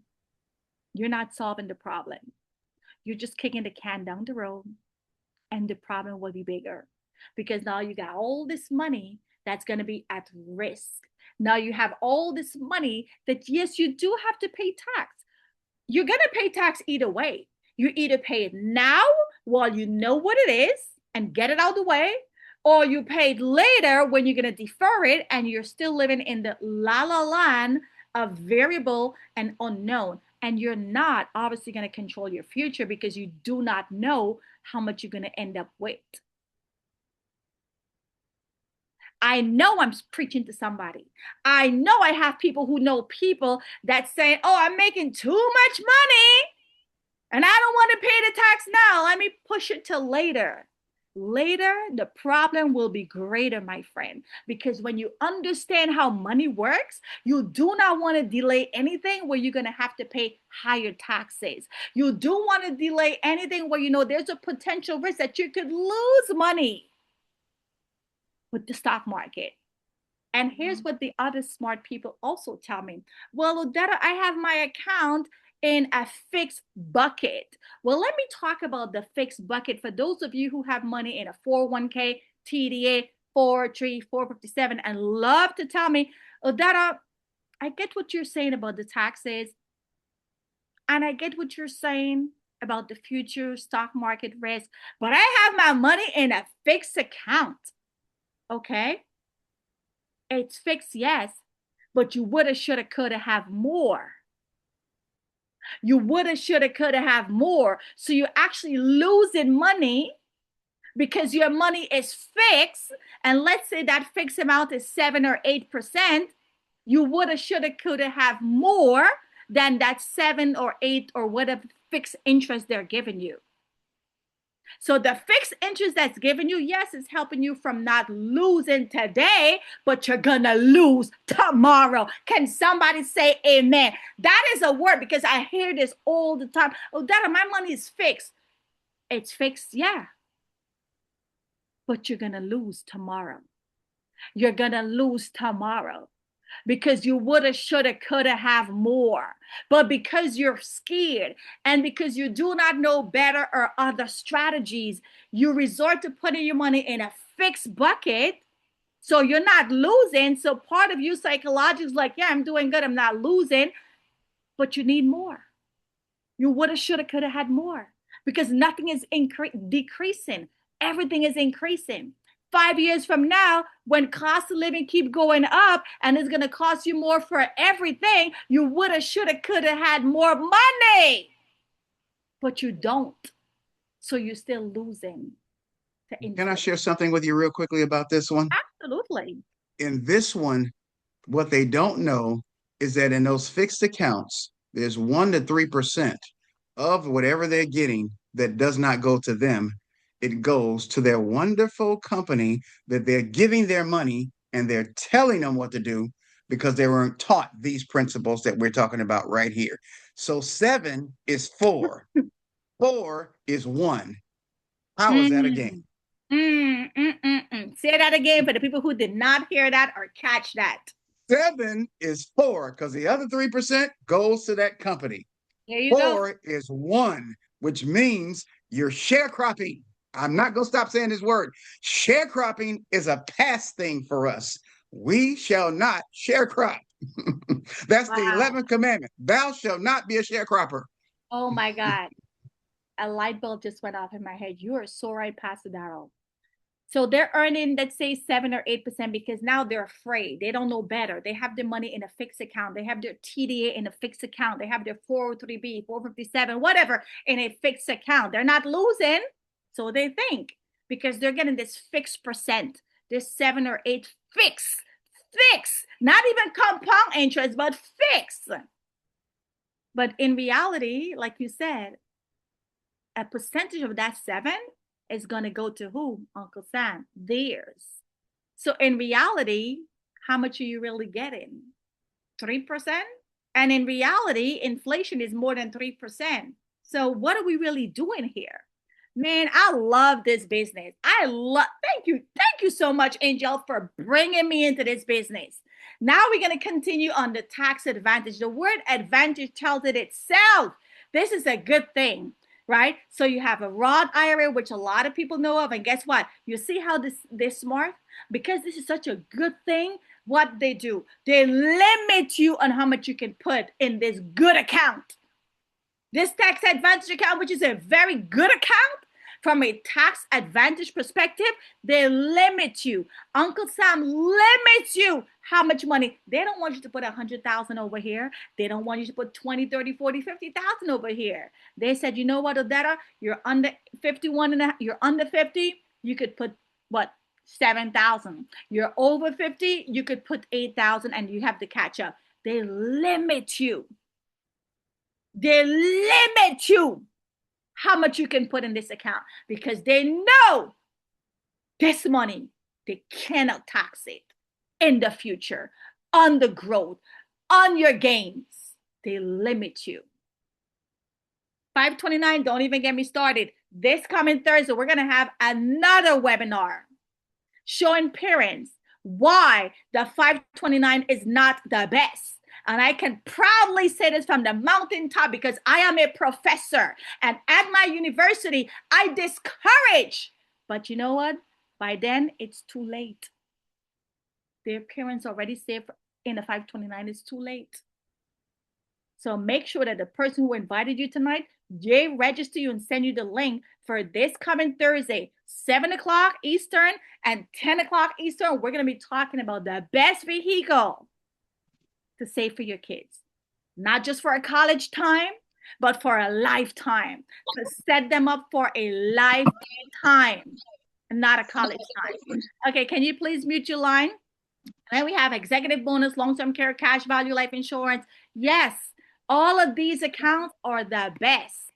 You're not solving the problem. You're just kicking the can down the road and the problem will be bigger because now you got all this money that's going to be at risk. Now you have all this money that, yes, you do have to pay tax. You're going to pay tax either way. You either pay it now while you know what it is and get it out of the way, or you pay it later when you're going to defer it and you're still living in the la la land of variable and unknown. And you're not obviously going to control your future because you do not know how much you're going to end up with. I know I'm preaching to somebody. I know I have people who know people that say, oh, I'm making too much money and I don't want to pay the tax now. Let me push it till later. Later, the problem will be greater, my friend, because when you understand how money works, you do not want to delay anything where you're going to have to pay higher taxes. You do want to delay anything where you know there's a potential risk that you could lose money with the stock market. And here's what the other smart people also tell me. Well, Odetta, I have my account in a fixed bucket. Well, let me talk about the fixed bucket for those of you who have money in a 401k, TDA, 403, 457, and love to tell me, Odetta, I get what you're saying about the taxes, and I get what you're saying about the future stock market risk, but I have my money in a fixed account. Okay? It's fixed, yes, but you woulda, shoulda, coulda have more. You woulda, shoulda, coulda have more. So you're actually losing money because your money is fixed. And let's say that fixed amount is 7 or 8%. You woulda, shoulda, coulda have more than that 7 or 8 or whatever fixed interest they're giving you. So the fixed interest that's given you, yes, is helping you from not losing today, but you're gonna lose tomorrow. Can somebody say amen? That is a word because I hear this all the time. Oh, Dada, my money is fixed. It's fixed, yeah. But you're gonna lose tomorrow. You're gonna lose tomorrow because you woulda, shoulda, coulda have more. But because you're scared and because you do not know better or other strategies, you resort to putting your money in a fixed bucket. So you're not losing. So part of you psychologically is like, yeah, I'm doing good. I'm not losing, but you need more. You woulda, shoulda, coulda had more because nothing is decreasing. Everything is increasing. 5 years from now, when cost of living keep going up and it's going to cost you more for everything, you woulda, shoulda, coulda had more money, but you don't. So you're still losing to interest.
Can I share something with you real quickly about this one?
Absolutely.
In this one, what they don't know is that in those fixed accounts, there's 1 to 3% of whatever they're getting that does not go to them. It goes to their wonderful company that they're giving their money and they're telling them what to do because they weren't taught these principles that we're talking about right here. So 7 is 4, 4 is 1. How is that a game?
Mm, Say that again for the people who did not hear that or catch that.
7 is 4 because the other 3% goes to that company.
Here you go.
4 is 1, which means you're sharecropping. I'm not going to stop saying this word. Sharecropping is a past thing for us. We shall not sharecrop. That's the
Wow.
11th commandment. Thou shalt not be a sharecropper.
Oh my God. A light bulb just went off in my head. You are so right, Pastor Darrell. So they're earning, let's say, 7 or 8% because now they're afraid. They don't know better. They have their money in a fixed account. They have their TDA in a fixed account. They have their 403B, 457, whatever, in a fixed account. They're not losing. So they think because they're getting this fixed percent, this 7 or 8 fixed, not even compound interest, but fixed. But in reality, like you said, a percentage of that 7 is going to go to who? Uncle Sam, theirs. So in reality, how much are you really getting? 3%? And in reality, inflation is more than 3%. So what are we really doing here? Man, I love this business. Thank you so much, Angel, for bringing me into this business. Now we're going to continue on the tax advantage. The word advantage tells it itself. This is a good thing, right? So you have a Roth IRA, which a lot of people know of. And guess what? You see how they're smart? Because this is such a good thing, what they do, they limit you on how much you can put in this good account. This tax advantage account, which is a very good account, from a tax advantage perspective, they limit you. Uncle Sam limits you how much money. They don't want you to put 100,000 over here. They don't want you to put 20, 30, 40, 50,000 over here. They said, you know what, Odetta, you're under 51 and you're under 50, you could put what? 7,000. You're over 50, you could put 8,000 and you have to catch up. They limit you. They limit you how much you can put in this account because they know this money, they cannot tax it in the future, on the growth, on your gains. They limit you. 529, don't even get me started. This coming Thursday, we're going to have another webinar showing parents why the 529 is not the best. And I can proudly say this from the mountaintop because I am a professor. And at my university, I discourage. But you know what? By then, it's too late. Their parents already saved in the 529. It's too late. So make sure that the person who invited you tonight, they register you and send you the link for this coming Thursday, 7 o'clock Eastern and 10 o'clock Eastern. We're going to be talking about the best vehicle to save for your kids, not just for a college time, but for a lifetime, to set them up for a lifetime, not a college time. Okay, can you please mute your line? And then we have executive bonus, long-term care, cash value, life insurance. Yes, all of these accounts are the best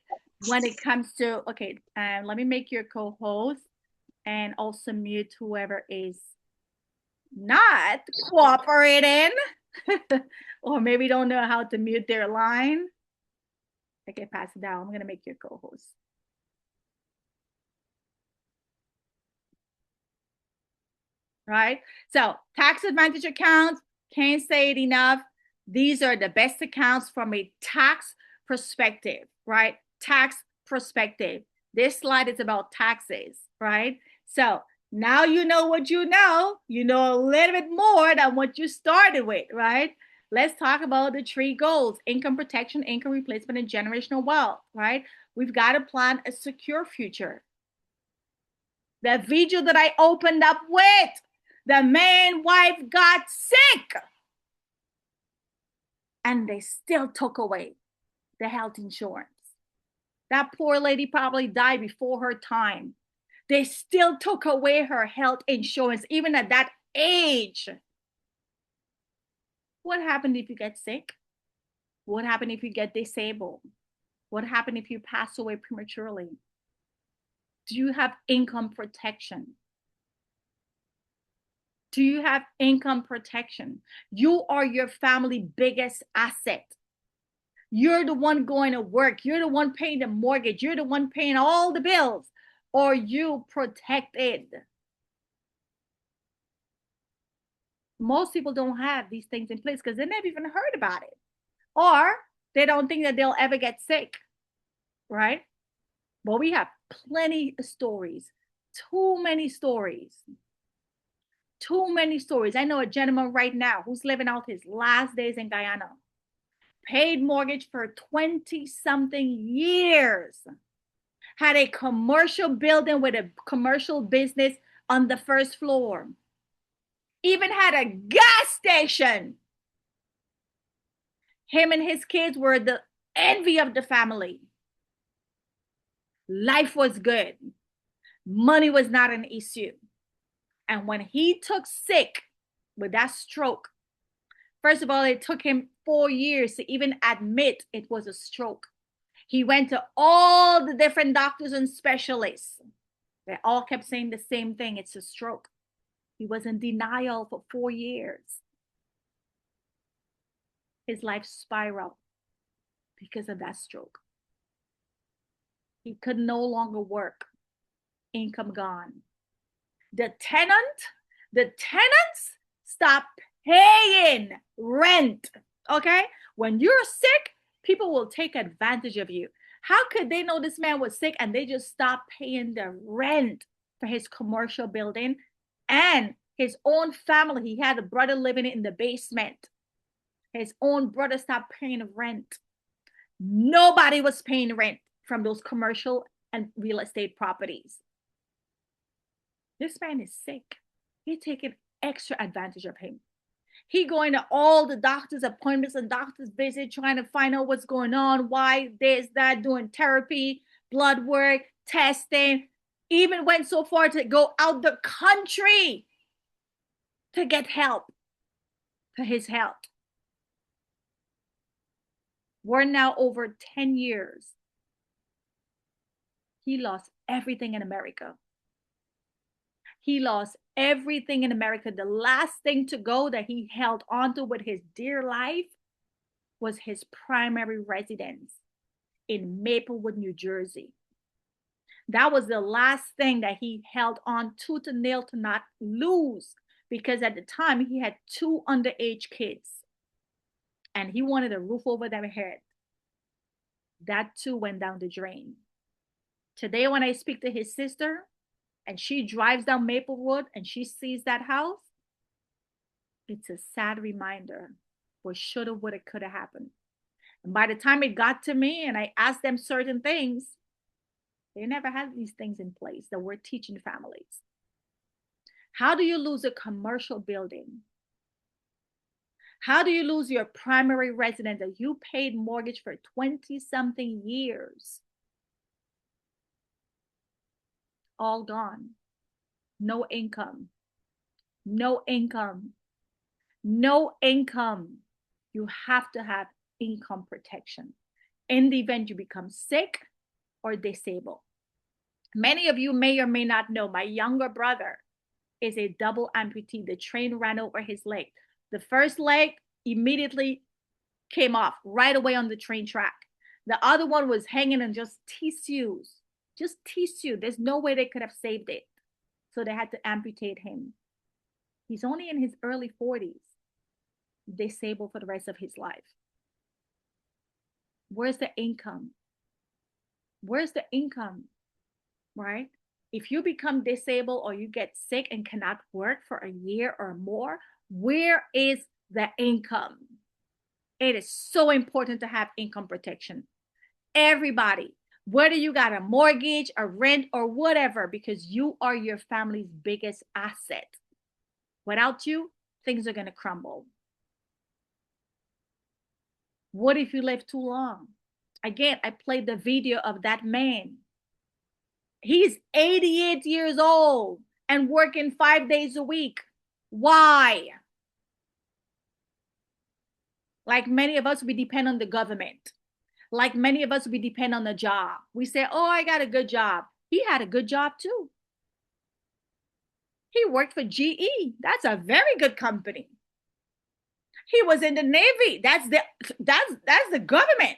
when it comes to, okay, let me make your co-host and also mute whoever is not cooperating or maybe don't know how to mute their line. Okay, pass it down. I'm going to make your co-host. Right? So tax advantage accounts, can't say it enough. These are the best accounts from a tax perspective, right? Tax perspective. This slide is about taxes, right? So now you know what you know. You know a little bit more than what you started with, right? Let's talk about the 3 goals: income protection, income replacement, and generational wealth, right? We've got to plan a secure future. The video that I opened up with, the man wife got sick and they still took away the health insurance. That poor lady probably died before her time. They still took away her health insurance, even at that age. What happened if you get sick? What happened if you get disabled? What happened if you pass away prematurely? Do you have income protection? Do you have income protection? You are your family biggest asset. You're the one going to work. You're the one paying the mortgage. You're the one paying all the bills. Are you protected? Most people don't have these things in place because they never even heard about it. Or they don't think that they'll ever get sick, right? But we have plenty of stories, too many stories. Too many stories. I know a gentleman right now who's living out his last days in Guyana, paid mortgage for 20 something years, had a commercial building with a commercial business on the first floor, even had a gas station. Him and his kids were the envy of the family. Life was good. Money was not an issue. And when he took sick with that stroke, first of all, it took him 4 years to even admit it was a stroke. He went to all the different doctors and specialists. They all kept saying the same thing. It's a stroke. He was in denial for 4 years. His life spiraled because of that stroke. He could no longer work. Income gone. The tenants stopped paying rent. Okay? When you're sick, people will take advantage of you. How could they know this man was sick and they just stopped paying the rent for his commercial building and his own family? He had a brother living in the basement. His own brother stopped paying rent. Nobody was paying rent from those commercial and real estate properties. This man is sick. He's taking extra advantage of him. He going to all the doctor's appointments and doctor's visits, trying to find out what's going on, why this, that, doing therapy, blood work, testing, even went so far to go out the country to get help for his health. We're now over 10 years. He lost everything in America. He lost everything in America. The last thing to go that he held onto with his dear life was his primary residence in Maplewood, New Jersey. That was the last thing that he held on tooth and nail to not lose, because at the time he had 2 underage kids and he wanted a roof over their head. That too went down the drain. Today, when I speak to his sister, and she drives down Maplewood and she sees that house, it's a sad reminder what shoulda, woulda, coulda happened. And by the time it got to me and I asked them certain things, they never had these things in place that we're teaching families. How do you lose a commercial building? How do you lose your primary residence that you paid mortgage for 20 something years? All gone. No income. No income. No income. You have to have income protection in the event you become sick or disabled. Many of you may or may not know, my younger brother is a double amputee. The train ran over his leg. The first leg immediately came off right away on the train track. The other one was hanging on just tissues. Just tissue. There's no way they could have saved it. So they had to amputate him. He's only in his early 40s, disabled for the rest of his life. Where's the income? Where's the income, right? If you become disabled or you get sick and cannot work for a year or more, where is the income? It is so important to have income protection. Everybody, whether you got a mortgage, a rent, or whatever, because you are your family's biggest asset. Without you, things are going to crumble. What if you live too long? Again, I played the video of that man. He's 88 years old and working 5 days a week. Why? Like many of us, we depend on the government. Like many of us, we depend on the job. We say, oh, I got a good job. He had a good job too. He worked for GE. That's a very good company. He was in the Navy. That's the government.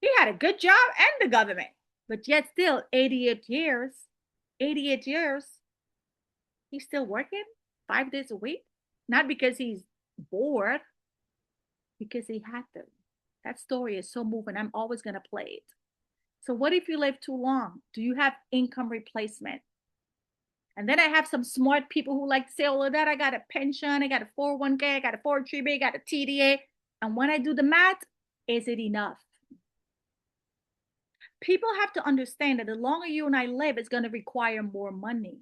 He had a good job and the government. But yet still 88 years. 88 years. He's still working 5 days a week. Not because he's bored, because he had to. That story is so moving. I'm always going to play it. So what if you live too long? Do you have income replacement? And then I have some smart people who like to say, oh, that I got a pension, I got a 401k, I got a 403b, I got a TDA. And when I do the math, is it enough? People have to understand that the longer you and I live, it's going to require more money.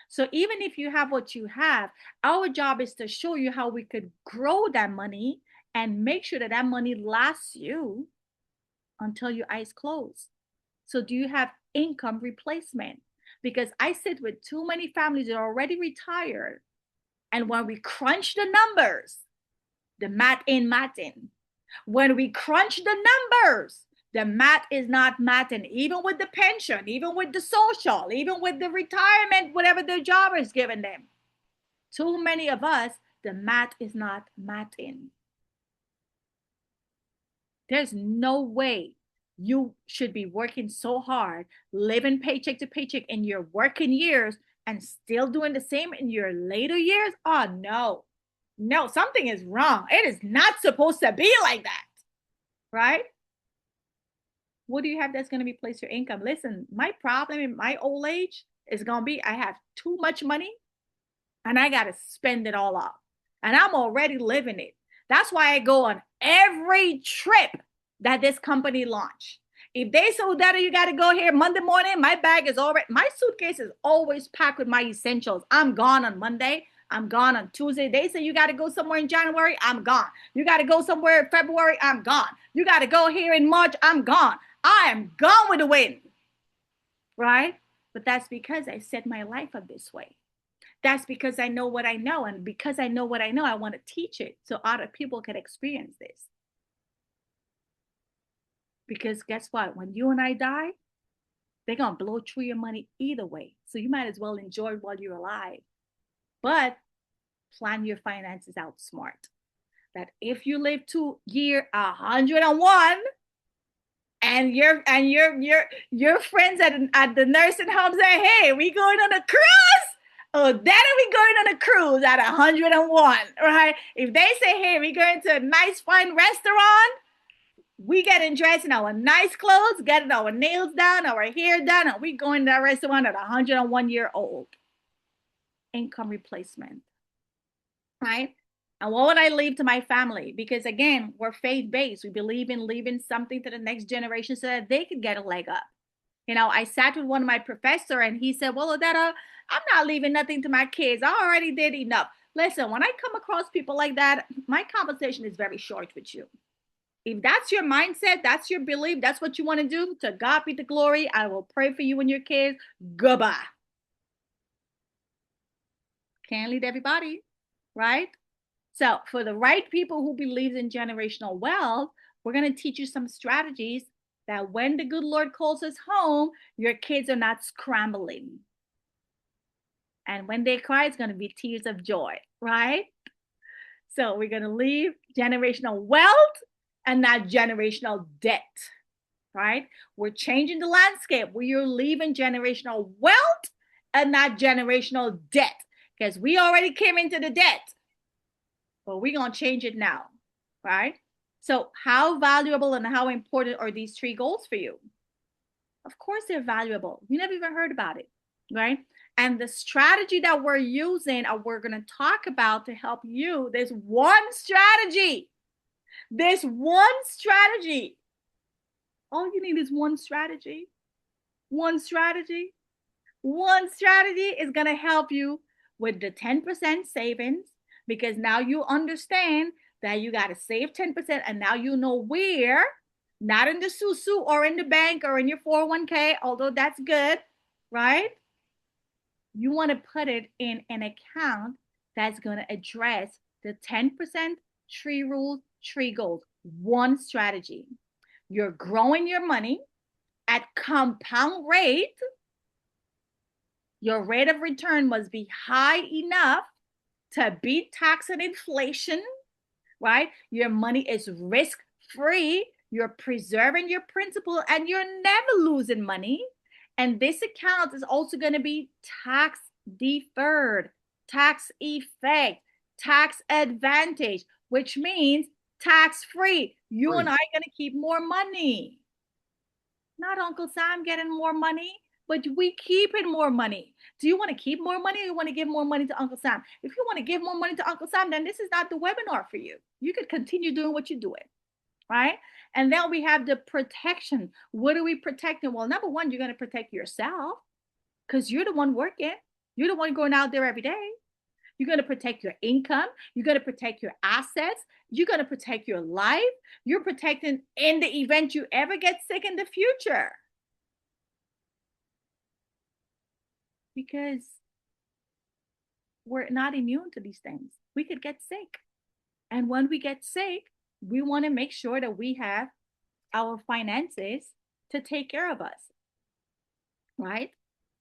So even if you have what you have, our job is to show you how we could grow that money and make sure that that money lasts you until your eyes close. So do you have income replacement? Because I sit with too many families that are already retired. And when we crunch the numbers, the math ain't matting. When we crunch the numbers, the math is not matting, even with the pension, even with the social, even with the retirement, whatever the job is giving them. Too many of us, the math is not matting. There's no way you should be working so hard, living paycheck to paycheck in your working years and still doing the same in your later years. Oh, no. No, something is wrong. It is not supposed to be like that, right? What do you have that's going to replace your income? Listen, my problem in my old age is going to be I have too much money and I got to spend it all up. And I'm already living it. That's why I go on every trip that this company launched. If they say, Daddy, you got to go here Monday morning, my bag is already, my suitcase is always packed with my essentials. I'm gone on Monday. I'm gone on Tuesday. They say you got to go somewhere in January. I'm gone. You got to go somewhere in February. I'm gone. You got to go here in March. I'm gone. I am gone with the wind. Right? But that's because I set my life up this way. That's because I know what I know. And because I know what I know, I want to teach it so other people can experience this. Because guess what? When you and I die, they're going to blow through your money either way. So you might as well enjoy it while you're alive. But plan your finances out smart. That if you live to year 101 and your friends at the nursing home say, hey, we going on a cruise? Oh, Daddy, we going on a cruise at 101, right? If they say, hey, we going to a nice fine restaurant, we getting dressed in our nice clothes, getting our nails done, our hair done, and we going to that restaurant at 101-year-old. Income replacement, right? And what would I leave to my family? Because again, we're faith-based. We believe in leaving something to the next generation so that they could get a leg up. You know, I sat with one of my professors and he said, well, Odetta, I'm not leaving nothing to my kids. I already did enough. Listen, when I come across people like that, my conversation is very short with you. If that's your mindset, that's your belief, that's what you want to do, to God be the glory. I will pray for you and your kids. Goodbye. Can't lead everybody, right? So for the right people who believe in generational wealth, we're going to teach you some strategies that when the good Lord calls us home, your kids are not scrambling. And when they cry, it's going to be tears of joy, right? So we're going to leave generational wealth and not generational debt, right? We're changing the landscape. We are leaving generational wealth and not generational debt because we already came into the debt, but we're going to change it now, right? So how valuable and how important are these 3 goals for you? Of course, they're valuable. You never even heard about it, right? And the strategy that we're using or we're going to talk about to help you, there's one strategy. There's one strategy. All you need is one strategy. One strategy. One strategy is going to help you with the 10% savings because now you understand that you got to save 10% and now you know where, not in the SUSU or in the bank or in your 401k, although that's good, right? You want to put it in an account that's going to address the 10%, 3 rules, 3 goals, one strategy. You're growing your money at compound rate Your rate of return must be high enough to beat tax and inflation, right? Your money is risk free. You're preserving your principal and you're never losing money. And this account is also going to be tax deferred, tax effect, tax advantage, which means tax free. You and I are going to keep more money. Not Uncle Sam getting more money, but we keeping more money. Do you want to keep more money or you want to give more money to Uncle Sam? If you want to give more money to Uncle Sam, then this is not the webinar for you. You could continue doing what you're doing, right? And then we have the protection. What are we protecting? Well, number one, you're going to protect yourself because you're the one working. You're the one going out there every day. You're going to protect your income. You're going to protect your assets. You're going to protect your life. You're protecting in the event you ever get sick in the future. Because we're not immune to these things. We could get sick. And when we get sick, we want to make sure that we have our finances to take care of us, right?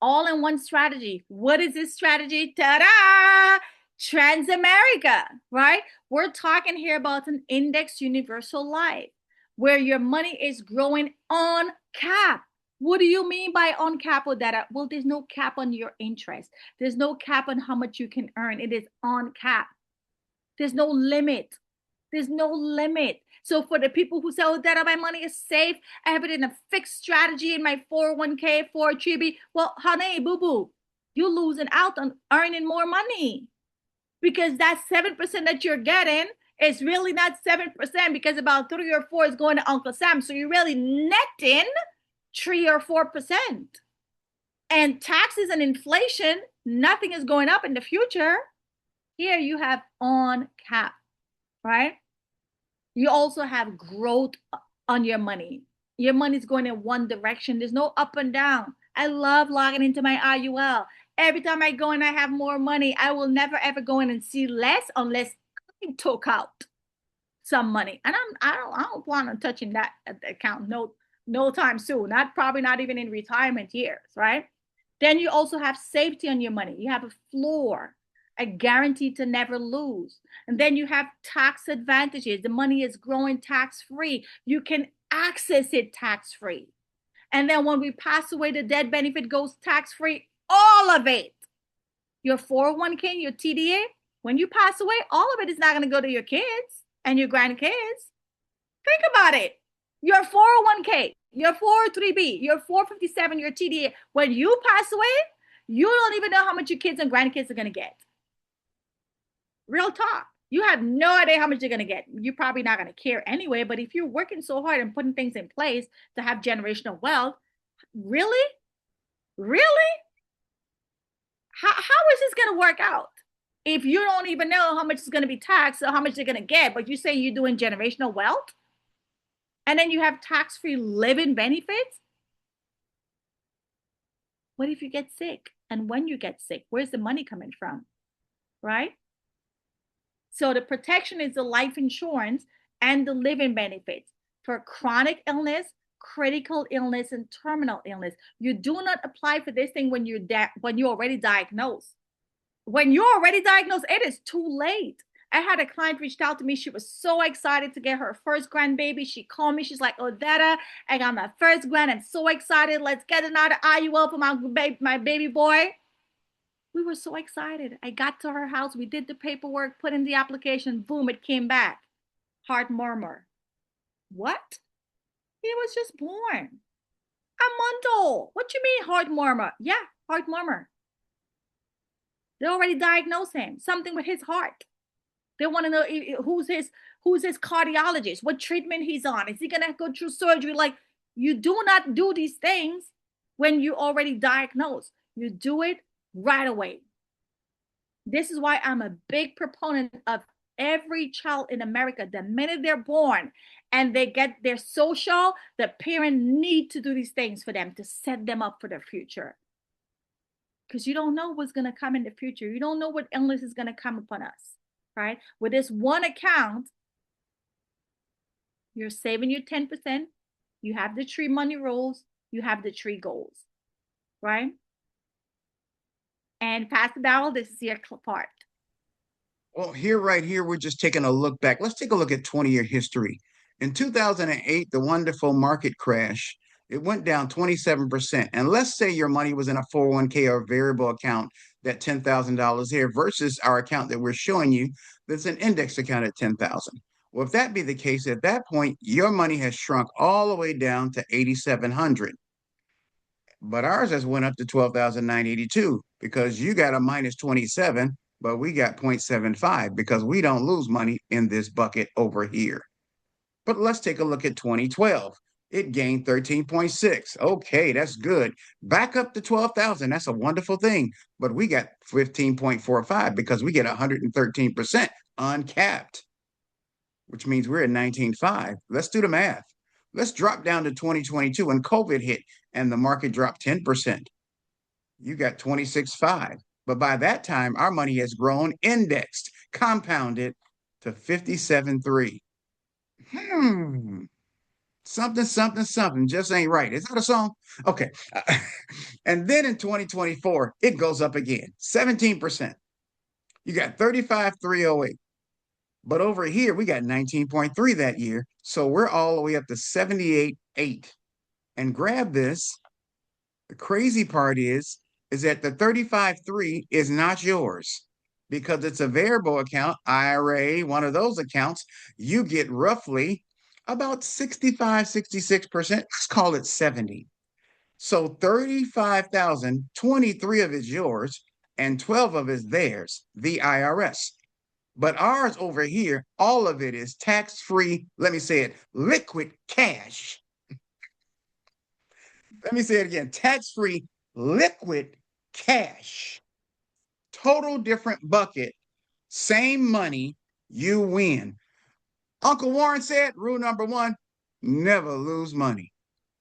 All in one strategy. What is this strategy? Ta-da! Transamerica, right? We're talking here about an index universal life where your money is growing on cap. What do you mean by on cap with that? Well, there's no cap on your interest. There's no cap on how much you can earn. It is on cap. There's no limit. There's no limit. So for the people who say, oh, that my money is safe, I have it in a fixed strategy in my 401k, 403b. Well, honey, boo-boo, you're losing out on earning more money because that 7% that you're getting is really not 7% because about 3 or 4 is going to Uncle Sam. So you're really netting 3 or 4%. And taxes and inflation, nothing is going up in the future. Here you have on cap, right? You also have growth on your money. Your money's going in one direction. There's no up and down. I love logging into my IUL. Every time I go and I have more money, I will never ever go in and see less unless I took out some money. And I don't plan on touching that account no time soon. Probably not even in retirement years, right? Then you also have safety on your money. You have a floor, a guarantee to never lose. And then you have tax advantages. The money is growing tax free. You can access it tax free. And then when we pass away, the death benefit goes tax free, all of it. Your 401k, your TDA, when you pass away, all of it is not going to go to your kids and your grandkids. Think about it. Your 401k, your 403b, your 457, your TDA, when you pass away, you don't even know how much your kids and grandkids are going to get. Real talk. You have no idea how much you're going to get. You're probably not going to care anyway, but if you're working so hard and putting things in place to have generational wealth, really? Really? How is this going to work out? If you don't even know how much is going to be taxed or how much they're going to get, but you say you're doing generational wealth, and then you have tax-free living benefits. What if you get sick? And when you get sick, where's the money coming from? Right? So the protection is the life insurance and the living benefits for chronic illness, critical illness, and terminal illness. You do not apply for this thing when you're already diagnosed. When you're already diagnosed, it is too late. I had a client reached out to me. She was so excited to get her first grandbaby. She called me. She's like, Odetta, I got my first grand. I'm so excited. Let's get another IUL for my baby boy. We were so excited. I got to her house. We did the paperwork, put in the application. Boom, it came back. Heart murmur. What? He was just born. A month old. What you mean heart murmur? Yeah, heart murmur. They already diagnosed him. Something with his heart. They want to know who's his cardiologist, what treatment he's on. Is he going to go through surgery? Like, you do not do these things when you already diagnosed. You do it right away. This is why I'm a big proponent of every child in America. The minute they're born and they get their social, the parent need to do these things for them to set them up for the future. Because you don't know what's going to come in the future. You don't know what illness is going to come upon us, right? With this one account, you're saving your 10%. You have the 3 money rules. You have the 3 goals, right? And Pastor Darrell, this is your part.
Well, here, right here, we're just taking a look back. Let's take a look at 20-year history. In 2008, the wonderful market crash, it went down 27%. And let's say your money was in a 401k or variable account, that $10,000 here versus our account that we're showing you that's an index account at 10,000. Well, if that be the case, at that point, your money has shrunk all the way down to 8,700. But ours has went up to 12,982 because you got a minus 27, but we got 0.75 because we don't lose money in this bucket over here. But let's take a look at 2012. It gained 13.6. Okay, that's good. Back up to 12,000. That's a wonderful thing. But we got 15.45 because we get 113% uncapped, which means we're at 19.5. Let's do the math. Let's drop down to 2022 when COVID hit and the market dropped 10%. You got 26.5. But by that time, our money has grown, indexed, compounded to 57.3. Something, something, something just ain't right. Is that a song? Okay. And then in 2024, it goes up again, 17%. You got 35,308. But over here, we got 19.3 that year. So we're all the way up to 78.8. And grab this. The crazy part is that the 35.3 is not yours because it's a variable account, IRA, one of those accounts. You get roughly about 65, 66%. Let's call it 70. So 35,000, 23 of it is yours and 12 of it is theirs, the IRS. But ours over here, all of it is tax-free, let me say it, liquid cash. Let me say it again, tax-free liquid cash. Total different bucket, same money, you win. Uncle Warren said, rule number one, never lose money.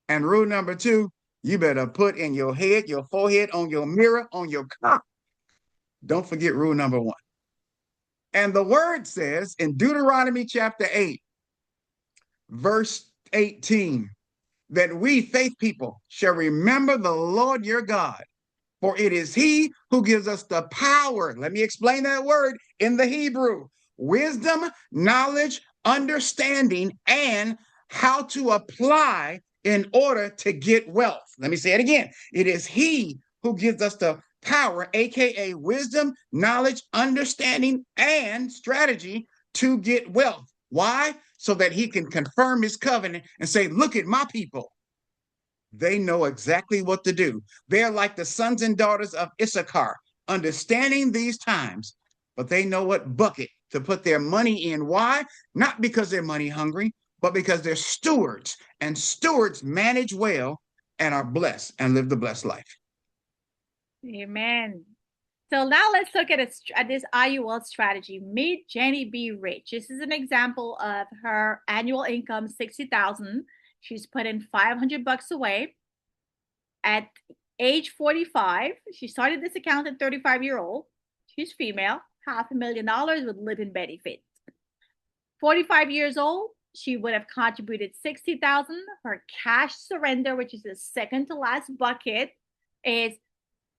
And rule number two, you better put in your head, your forehead, on your mirror, on your car. Don't forget rule number one. And the word says in Deuteronomy chapter 8, verse 18, that we, faith people, shall remember the Lord your God, for it is he who gives us the power. Let me explain that word in the Hebrew: wisdom, knowledge, understanding, and how to apply in order to get wealth. Let me say it again. It is he who gives us the power, aka wisdom, knowledge, understanding, and strategy to get wealth. Why? So that he can confirm his covenant and say, look at my people. They know exactly what to do. They're like the sons and daughters of Issachar, understanding these times, but they know what bucket to put their money in. Why? Not because they're money hungry, but because they're stewards, and stewards manage well and are blessed and live the blessed life.
Amen. So now let's look at this IUL strategy. Meet Jenny B. Rich. This is an example of her annual income, 60,000. She's put in 500 bucks away. At age 45, she started this account at 35-year-old. She's female, $500,000 with living benefits. 45 years old, she would have contributed 60,000. Her cash surrender, which is the second to last bucket, is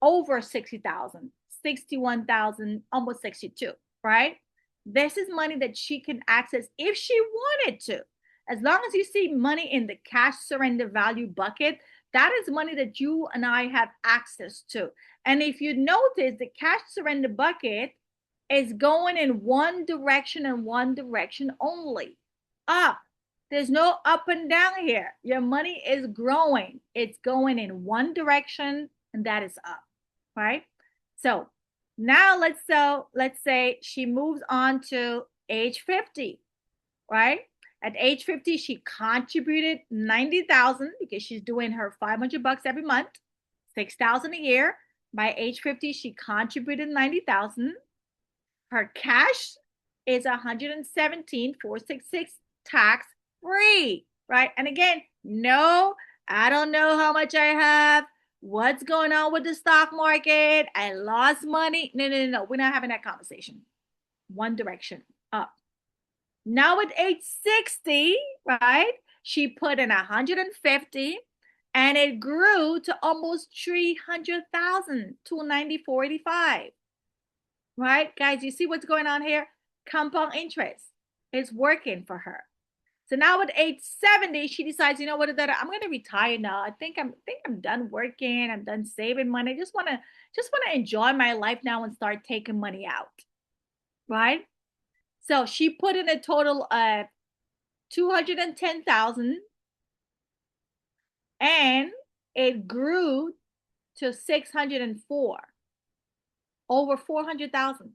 over 60,000, 61,000, almost 62, right? This is money that she can access if she wanted to. As long as you see money in the cash surrender value bucket, that is money that you and I have access to. And if you notice, the cash surrender bucket is going in one direction and one direction only, up. There's no up and down here. Your money is growing. It's going in one direction, and that is up, right? So now let's say she moves on to age 50, right? At age 50, she contributed 90,000 because she's doing her 500 bucks every month, 6,000 a year. By age 50, she contributed 90,000. Her cash is 117,466 tax free, right? And again, no, I don't know how much I have. What's going on with the stock market? I lost money. No. We're not having that conversation. One direction, up. Now at age 60, right, she put in 150 and it grew to almost 300,000, 294.85. Right, guys, you see what's going on here? Compound interest is working for her. So now at age 70, she decides, you know what, I'm going to retire now. I think I'm done working. I'm done saving money. I just want to enjoy my life now and start taking money out. Right? So she put in a total of 210,000, and it grew to 604, over 400,000.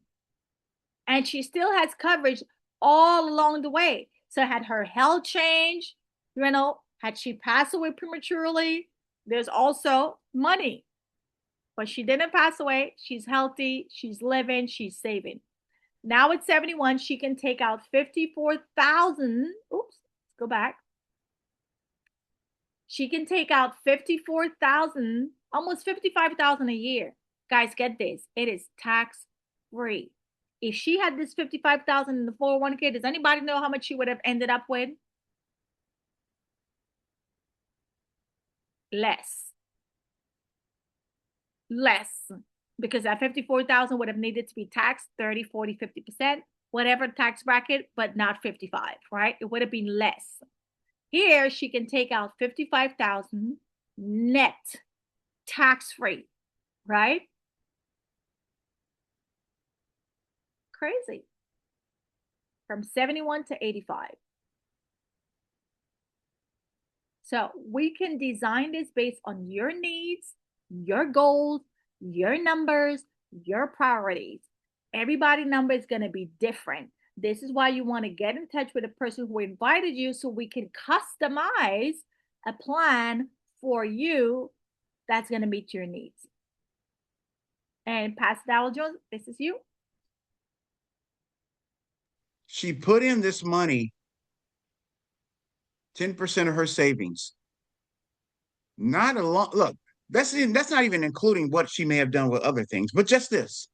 And she still has coverage all along the way. So had her health changed, had she passed away prematurely, there's also money. But she didn't pass away. She's healthy, she's living, she's saving. Now at 71, she can take out 54,000. Oops, let's go back. She can take out 54,000, almost 55,000 a year. Guys, get this. It is tax free. If she had this 55,000 in the 401k, does anybody know how much she would have ended up with? Less. Because that 54,000 would have needed to be taxed 30, 40, 50%, whatever tax bracket, but not 55, right? It would have been less. Here, she can take out 55,000 net, tax-free, right? Crazy. From 71 to 85. So we can design this based on your needs, your goals, your numbers, your priorities. Everybody's number is going to be different. This is why you want to get in touch with the person who invited you so we can customize a plan for you that's going to meet your needs. And Pastor Darrell Jones, this is you.
She put in this money, 10% of her savings. Not a lot. Look, that's not even including what she may have done with other things, but just this.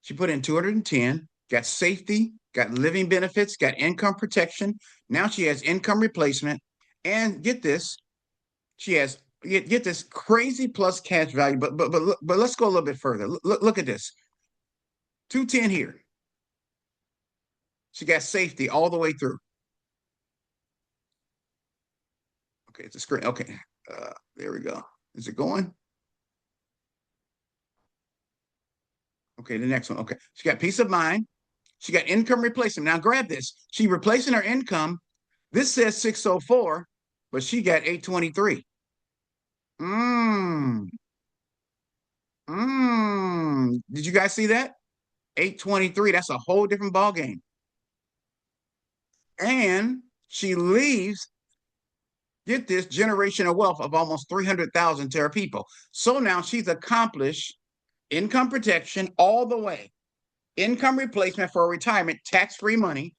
She put in 210, got safety, got living benefits, got income protection. Now she has income replacement. And get this, she has get this crazy plus cash value. But let's go a little bit further. Look at this. 210 here. She got safety all the way through. Okay, it's a screen. Okay, there we go. Is it going? Okay, the next one. Okay, she got peace of mind. She got income replacement. Now grab this. She replacing her income. This says 604, but she got 823. Did you guys see that? 823. That's a whole different ball game. And she leaves, get this, generational wealth of almost 300,000 to her people. So now she's accomplished income protection all the way, income replacement for retirement, tax-free money,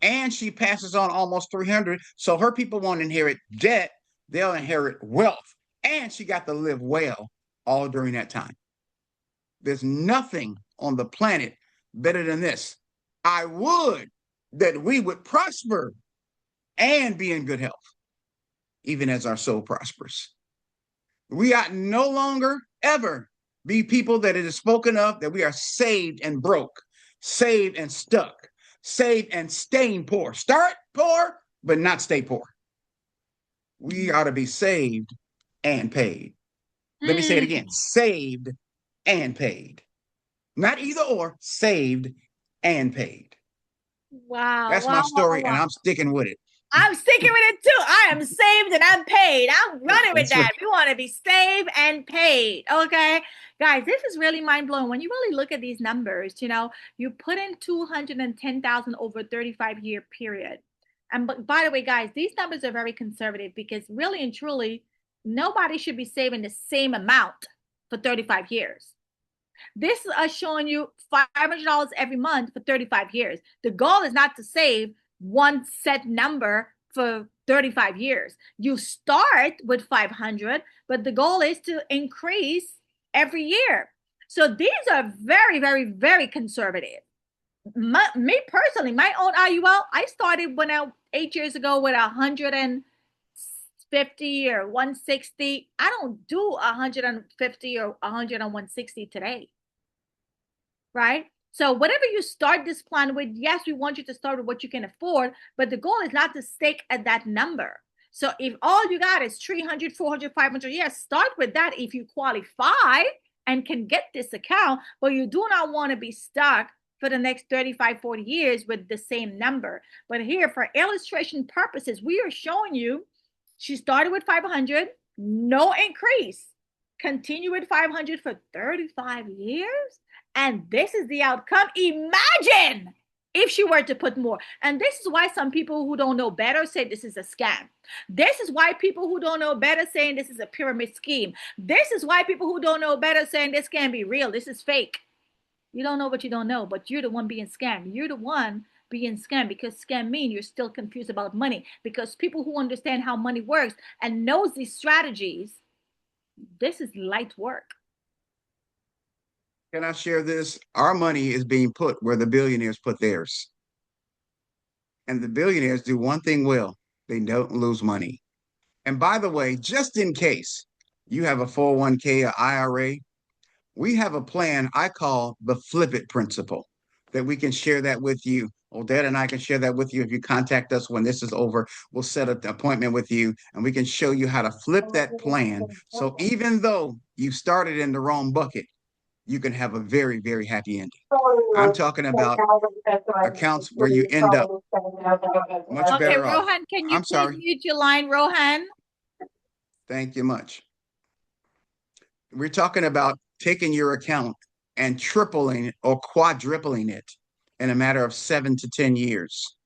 and she passes on almost 300. So her people won't inherit debt, they'll inherit wealth. And she got to live well all during that time. There's nothing on the planet better than this. I would that we would prosper and be in good health, even as our soul prospers. We ought no longer ever be people that it is spoken of that we are saved and broke, saved and stuck, saved and staying poor. Start poor, but not stay poor. We ought to be saved and paid. Let me say it again. Saved and paid. Not either or, saved and paid.
Wow.
That's my story, and I'm sticking with it.
I'm sticking with it too. I am saved and I'm paid. I'm running with that. We want to be saved and paid. Okay. Guys, this is really mind blowing. When you really look at these numbers, you put in 210,000 over a 35-year period. And by the way, guys, these numbers are very conservative because really and truly, nobody should be saving the same amount for 35 years. This is us showing you $500 every month for 35 years. The goal is not to save one set number for 35 years. You start with 500, but the goal is to increase every year. So these are very, very, very conservative. Me personally, my own IUL, I started 8 years ago with 150 or 160. I don't do 150 or 100 and 160 today, right? So whatever you start this plan with, yes, we want you to start with what you can afford, but the goal is not to stick at that number. So if all you got is 300, 400, 500, yes, start with that if you qualify and can get this account, but you do not want to be stuck for the next 35, 40 years with the same number. But here, for illustration purposes, we are showing you she started with 500, no increase. Continue with 500 for 35 years. And this is the outcome. Imagine if she were to put more. And this is why some people who don't know better say this is a scam. This is why people who don't know better saying this is a pyramid scheme. This is why people who don't know better saying this can't be real. This is fake. You don't know what you don't know, but you're the one being scammed. You're the one being scammed, because scam mean you're still confused about money. Because people who understand how money works and knows these strategies, this is light work.
Can I share this? Our money is being put where the billionaires put theirs. And the billionaires do one thing well, they don't lose money. And by the way, just in case you have a 401k or IRA, we have a plan I call the flip it principle that we can share that with you. Odette and I can share that with you. If you contact us when this is over, we'll set up an appointment with you and we can show you how to flip that plan. So even though you started in the wrong bucket, you can have a very, very happy ending. I'm talking about accounts where you end up much
Okay,
better off.
Rohan, can you
I'm
please
sorry.
mute your line, Rohan?
Thank you much. We're talking about taking your account and tripling or quadrupling it in a matter of 7 to 10 years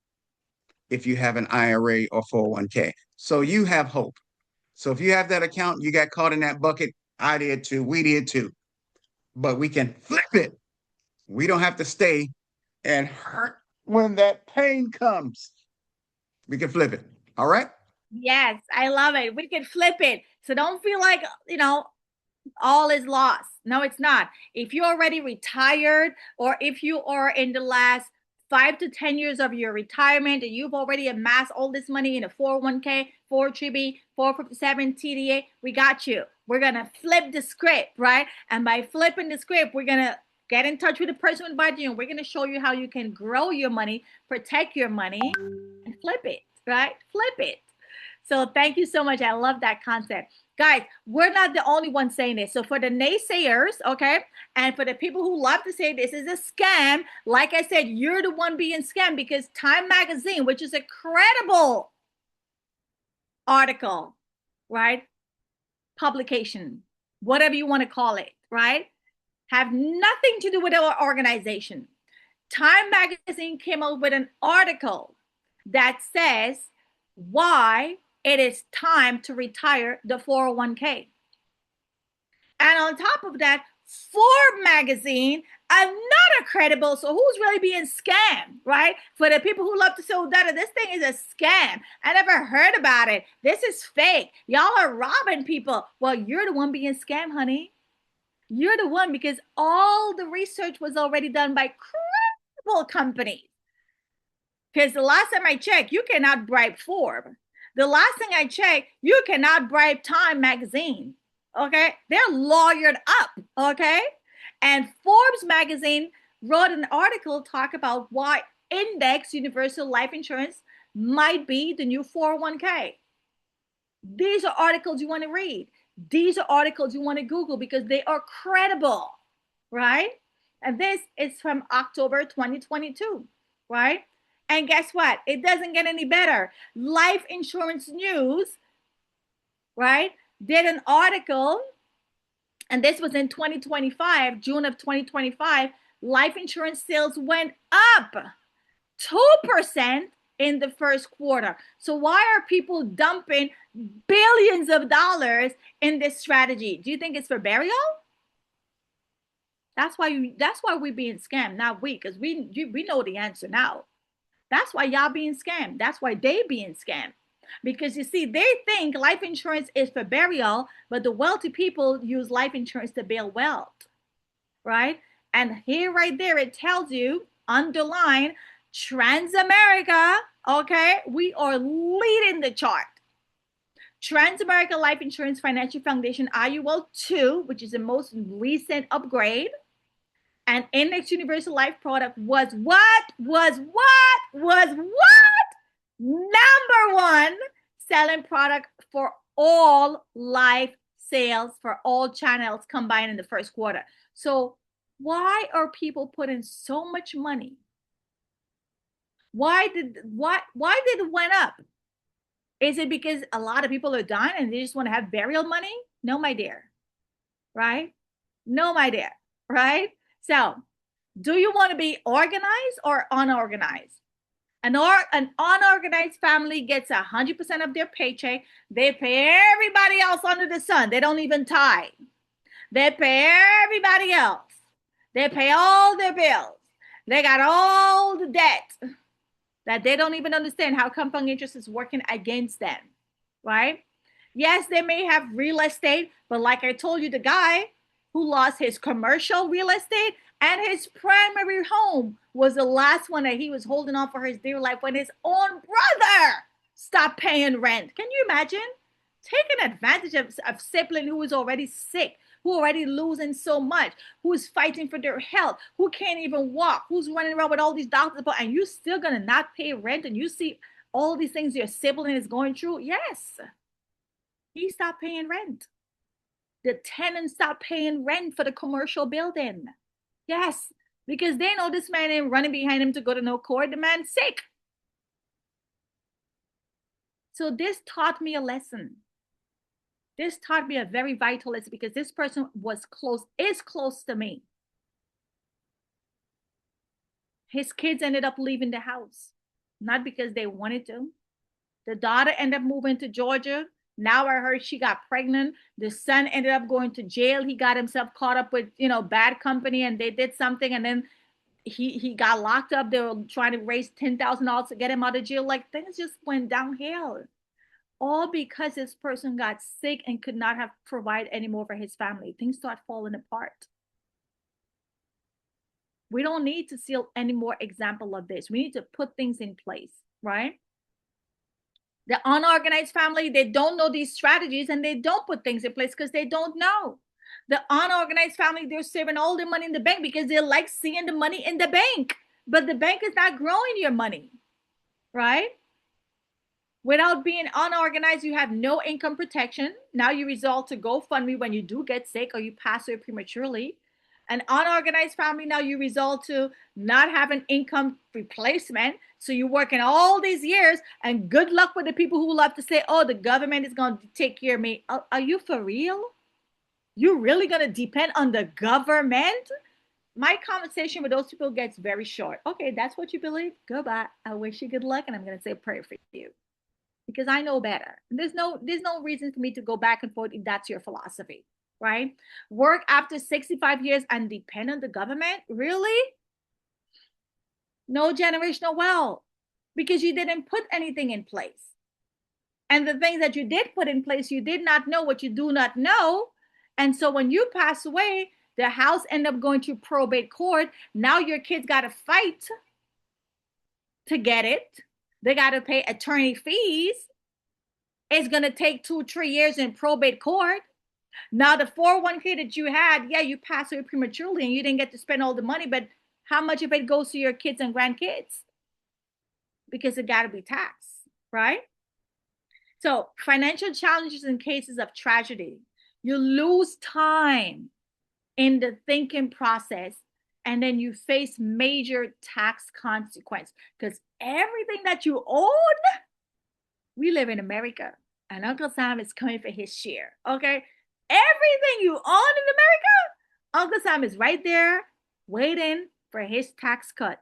if you have an IRA or 401k. So you have hope. So if you have that account, you got caught in that bucket. I did too. We did too. But we can flip it. We don't have to stay and hurt when that pain comes. We can flip it. All right?
Yes, I love it. We can flip it. So don't feel like, all is lost. No, it's not. If you're already retired, or if you are in the last 5 to 10 years of your retirement and you've already amassed all this money in a 401k, 403b, 457 TDA, we got you. We're going to flip the script, right? And by flipping the script, we're going to get in touch with the person who invited you, and we're going to show you how you can grow your money, protect your money, and flip it, right? Flip it. So thank you so much. I love that concept. Guys, we're not the only ones saying this. So for the naysayers, okay, and for the people who love to say this is a scam, like I said, you're the one being scammed, because Time Magazine, which is a credible article, right? Publication, whatever you want to call it, right? Have nothing to do with our organization. Time Magazine came out with an article that says why it is time to retire the 401k. And on top of that, Forbes magazine, another credible, so who's really being scammed, right? For the people who love to say, that this thing is a scam. I never heard about it. This is fake. Y'all are robbing people. Well, you're the one being scammed, honey. You're the one, because all the research was already done by credible companies. Because the last time I checked, you cannot bribe Forbes. The last thing I checked, you cannot bribe Time Magazine. Okay? They're lawyered up. Okay? And Forbes Magazine wrote an article talk about why Index Universal Life Insurance might be the new 401k. These are articles you want to read. These are articles you want to Google, because they are credible. Right? And this is from October 2022. Right? And guess what? It doesn't get any better. Life Insurance News, right, did an article, and this was in 2025, June of 2025. Life insurance sales went up 2% in the first quarter. So why are people dumping billions of dollars in this strategy? Do you think it's for burial? That's why we're being scammed, not we, because we know the answer now. That's why y'all being scammed. That's why they being scammed. Because you see, they think life insurance is for burial, but the wealthy people use life insurance to build wealth, right? And here, right there, it tells you, underline, Transamerica, okay? We are leading the chart. Transamerica Life Insurance Financial Foundation IUL 2, which is the most recent upgrade. And Index Universal Life product was what? Number one selling product for all life sales for all channels combined in the first quarter. So why are people putting so much money? Why did it went up? Is it because a lot of people are dying and they just want to have burial money? No, my dear. Right? No, my dear. Right? So, do you want to be organized or unorganized? An unorganized family gets 100% of their paycheck. They pay everybody else under the sun. They don't even tithe. They pay everybody else. They pay all their bills. They got all the debt that they don't even understand how compound interest is working against them, right? Yes, they may have real estate, but like I told you, the guy who lost his commercial real estate and his primary home was the last one that he was holding on for his dear life when his own brother stopped paying rent. Can you imagine? Taking advantage of a sibling who is already sick, who already losing so much, who is fighting for their health, who can't even walk, who's running around with all these doctors, and you still gonna not pay rent, and you see all these things your sibling is going through. Yes, he stopped paying rent. The tenant stopped paying rent for the commercial building. Yes, because they know this man ain't running behind him to go to no court. The man's sick. So this taught me a lesson. This taught me a very vital lesson because this person is close to me. His kids ended up leaving the house, not because they wanted to. The daughter ended up moving to Georgia. Now I heard she got pregnant. The son ended up going to jail. He got himself caught up with, bad company, and they did something, and then he got locked up. They were trying to raise $10,000 to get him out of jail. Like, things just went downhill. All because this person got sick and could not have provided anymore for his family. Things start falling apart. We don't need to see any more example of this. We need to put things in place, right? The unorganized family, they don't know these strategies and they don't put things in place because they don't know. The unorganized family, they're saving all their money in the bank because they like seeing the money in the bank, but the bank is not growing your money, right? Without being unorganized, you have no income protection. Now you resort to GoFundMe when you do get sick or you pass away prematurely. An unorganized family, now you result to not having income replacement. So you're working all these years, and good luck with the people who love to say, oh, the government is going to take care of me. Are you for real? You really going to depend on the government? My conversation with those people gets very short. Okay, that's what you believe? Goodbye. I wish you good luck, and I'm going to say a prayer for you because I know better. There's no reason for me to go back and forth if that's your philosophy, right? Work after 65 years and depend on the government? Really? No generational wealth because you didn't put anything in place. And the things that you did put in place, you did not know what you do not know. And so when you pass away, the house ended up going to probate court. Now your kids got to fight to get it. They got to pay attorney fees. It's going to take 2-3 years in probate court. Now the 401k that you had, yeah, you passed away prematurely and you didn't get to spend all the money, but how much of it goes to your kids and grandkids? Because it got to be taxed, right? So financial challenges in cases of tragedy, you lose time in the thinking process, and then you face major tax consequence because everything that you own, we live in America, and Uncle Sam is coming for his share, okay? Everything you own in America, Uncle Sam is right there waiting for his tax cut.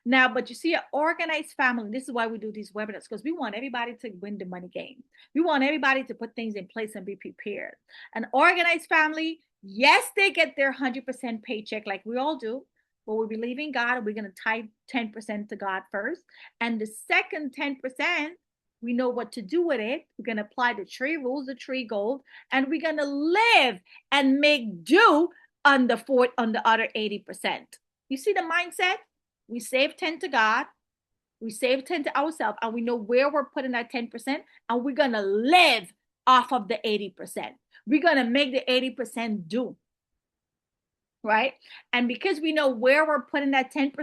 Now, but you see, an organized family, this is why we do these webinars, because we want everybody to win the money game. We want everybody to put things in place and be prepared. An organized family, yes, they get their 100% paycheck like we all do, but we believe in God and we're going to tithe 10% to God first. And the second 10%, we know what to do with it. We're going to apply the tree rules, the tree gold, and we're going to live and make do on the other 80%. You see the mindset? We save 10 to God. We save 10 to ourselves, and we know where we're putting that 10%, and we're going to live off of the 80%. We're going to make the 80% do, right? And because we know where we're putting that 10%,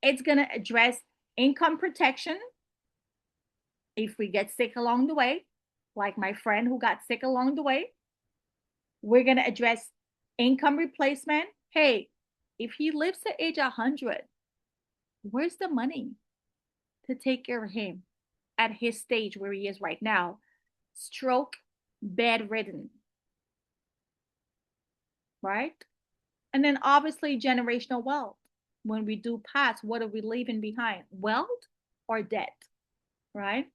it's going to address income protection if we get sick along the way, like my friend who got sick along the way. We're going to address income replacement. Hey, if he lives to age 100, where's the money to take care of him at his stage where he is right now? Stroke, bedridden, right? And then obviously generational wealth. When we do pass, what are we leaving behind? Wealth or debt, right?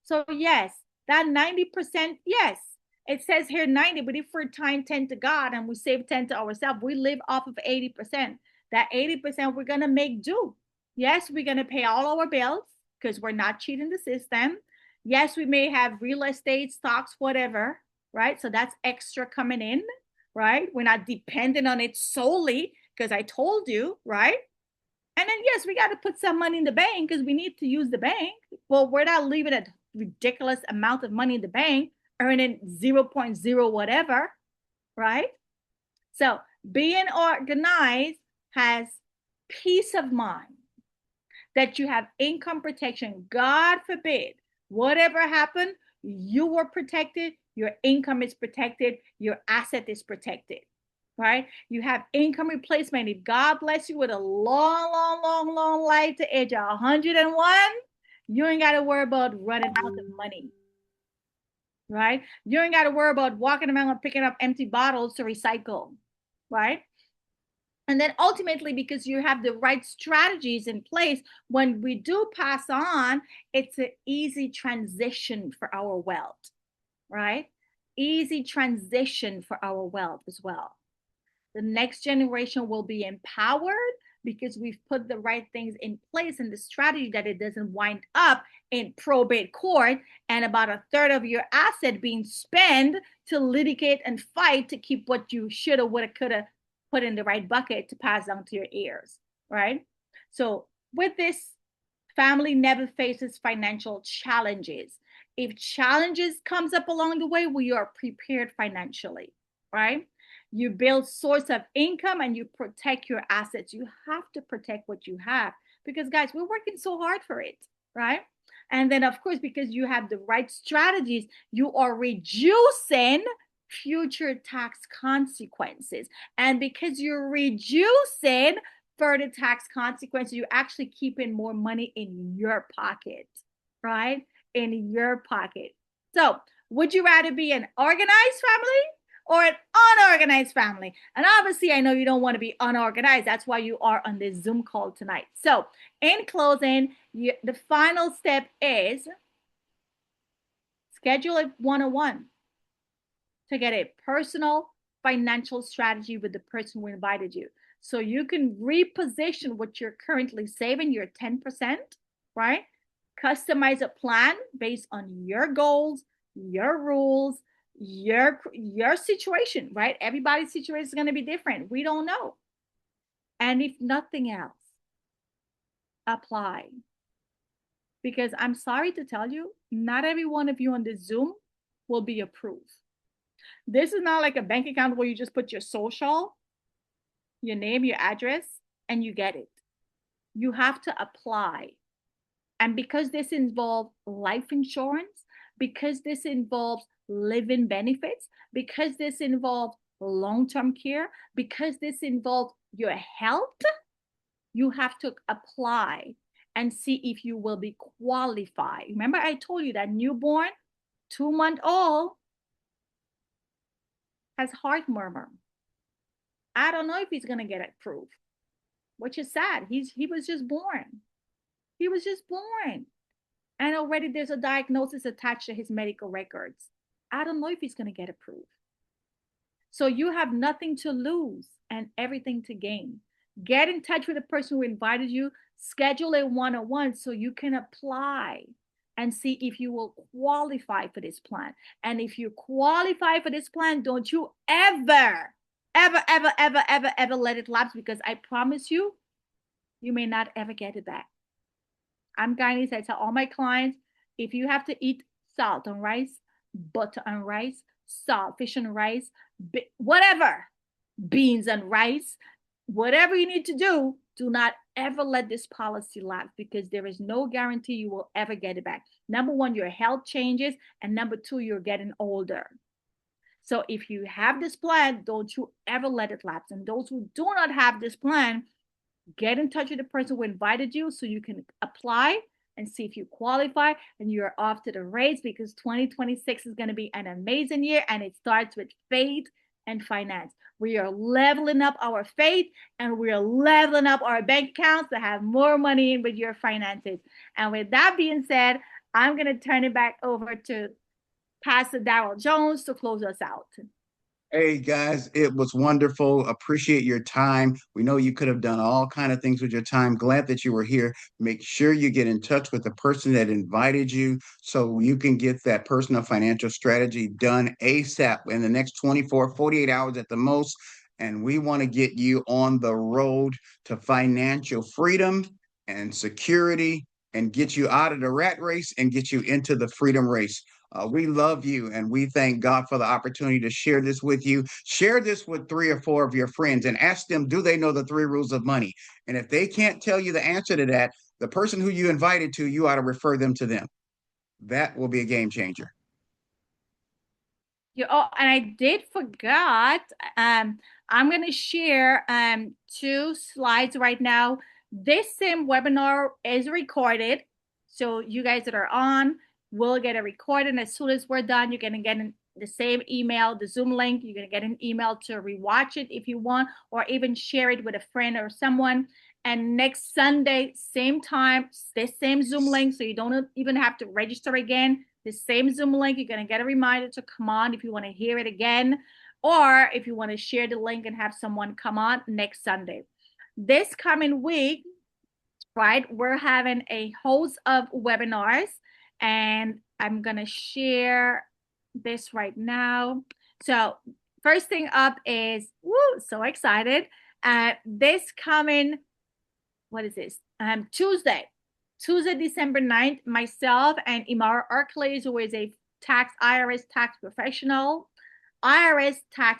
So yes, that 90%, yes, it says here 90, but if we're tying 10 to God and we save 10 to ourselves, we live off of 80%. That 80% we're going to make do. Yes, we're going to pay all our bills because we're not cheating the system. Yes, we may have real estate, stocks, whatever, right? So that's extra coming in, right? We're not dependent on it solely because I told you, right? And then, yes, we got to put some money in the bank because we need to use the bank. Well, we're not leaving a ridiculous amount of money in the bank, earning 0.0 whatever, right? So being organized has peace of mind that you have income protection. God forbid, whatever happened, you were protected, your income is protected, your asset is protected, right? You have income replacement. If God bless you with a long life to age 101, you ain't got to worry about running out of money, right? You ain't got to worry about walking around and picking up empty bottles to recycle, right? And then ultimately, because you have the right strategies in place, when we do pass on, it's an easy transition for our wealth, right? Easy transition for our wealth as well. The next generation will be empowered because we've put the right things in place and the strategy that it doesn't wind up in probate court and about a third of your asset being spent to litigate and fight to keep what you shoulda, woulda, coulda put in the right bucket to pass down to your heirs, right? So with this, family never faces financial challenges. If challenges comes up along the way, we are prepared financially, right? You build source of income and you protect your assets. You have to protect what you have because guys, we're working so hard for it, right? And then of course, because you have the right strategies, you are reducing future tax consequences. And because you're reducing further tax consequences, you're actually keeping more money in your pocket, right? In your pocket. So would you rather be an organized family or an unorganized family? And obviously, I know you don't want to be unorganized. That's why you are on this Zoom call tonight. So in closing, the final step is schedule a 101 to get a personal financial strategy with the person who invited you. So you can reposition what you're currently saving, your 10%, right? Customize a plan based on your goals, your rules, your situation, right? Everybody's situation is going to be different. We don't know. And if nothing else, apply. Because I'm sorry to tell you, not every one of you on this Zoom will be approved. This is not like a bank account where you just put your social, your name, your address, and you get it. You have to apply. And because this involves life insurance, because this involves living benefits, because this involves long-term care, because this involves your health, you have to apply and see if you will be qualified. Remember, I told you that newborn, 2-month-old, has heart murmur. I don't know if he's gonna get approved, which is sad. He was just born. He was just born. And already there's a diagnosis attached to his medical records. I don't know if he's gonna get approved. So you have nothing to lose and everything to gain. Get in touch with the person who invited you, schedule a 101 so you can apply and see if you will qualify for this plan. And if you qualify for this plan, don't you ever let it lapse, because I promise you, you may not ever get it back. I'm Guyanese. I tell all my clients, if you have to eat salt on rice, butter on rice, salt, fish on rice, whatever, beans and rice, whatever you need to do not ever let this policy lapse because there is no guarantee you will ever get it back. Number one, your health changes, and number two, you're getting older. So if you have this plan, don't you ever let it lapse. And those who do not have this plan, get in touch with the person who invited you so you can apply and see if you qualify and you're off to the race, because 2026 is going to be an amazing year, and it starts with faith and finance. We are leveling up our faith and we are leveling up our bank accounts to have more money in with your finances. And with that being said, I'm going to turn it back over to Pastor Daryl Jones to close us out.
Hey guys, it was wonderful. Appreciate your time. We know you could have done all kind of things with your time. Glad that you were here. Make sure you get in touch with the person that invited you so you can get that personal financial strategy done ASAP in the next 24, 48 hours at the most. And we want to get you on the road to financial freedom and security and get you out of the rat race and get you into the freedom race. We love you and we thank God for the opportunity to share this with you. Share this with 3 or 4 of your friends and ask them, do they know the 3 rules of money? And if they can't tell you the answer to that, the person who you invited to, you ought to refer them to them. That will be a game changer.
Oh, and I did forgot. I'm going to share 2 slides right now. This same webinar is recorded, so you guys that are on will get a recording. As soon as we're done, you're going to get the same email, the Zoom link. You're going to get an email to rewatch it if you want, or even share it with a friend or someone. And next Sunday, same time, this same Zoom link, so you don't even have to register again. The same Zoom link, you're going to get a reminder to come on if you want to hear it again, or if you want to share the link and have someone come on next Sunday. This coming week, right, we're having a host of webinars, and I'm going to share this right now. So first thing up is, woo, so excited. This coming, what is this? Tuesday, December 9th, myself and Imara Arkley, who is a IRS tax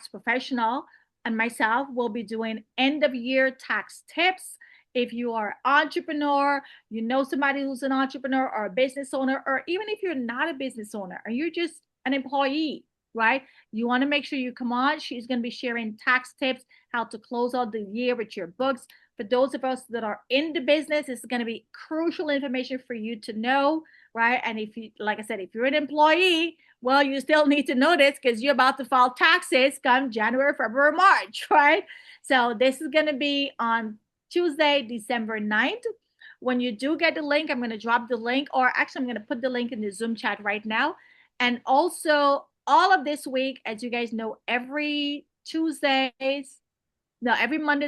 professional, and myself will be doing end of year tax tips. If you are an entrepreneur, you know somebody who's an entrepreneur or a business owner, or even if you're not a business owner and you're just an employee, right? You want to make sure you come on. She's going to be sharing tax tips, how to close out the year with your books. For those of us that are in the business, it's going to be crucial information for you to know, right? And if you, like I said, if you're an employee, well, you still need to know this because you're about to file taxes come January, February, March, right? So this is going to be on Tuesday, December 9th. When you do get the link, I'm going to drop the link, or actually I'm going to put the link in the Zoom chat right now. And also all of this week, as you guys know, every Mondays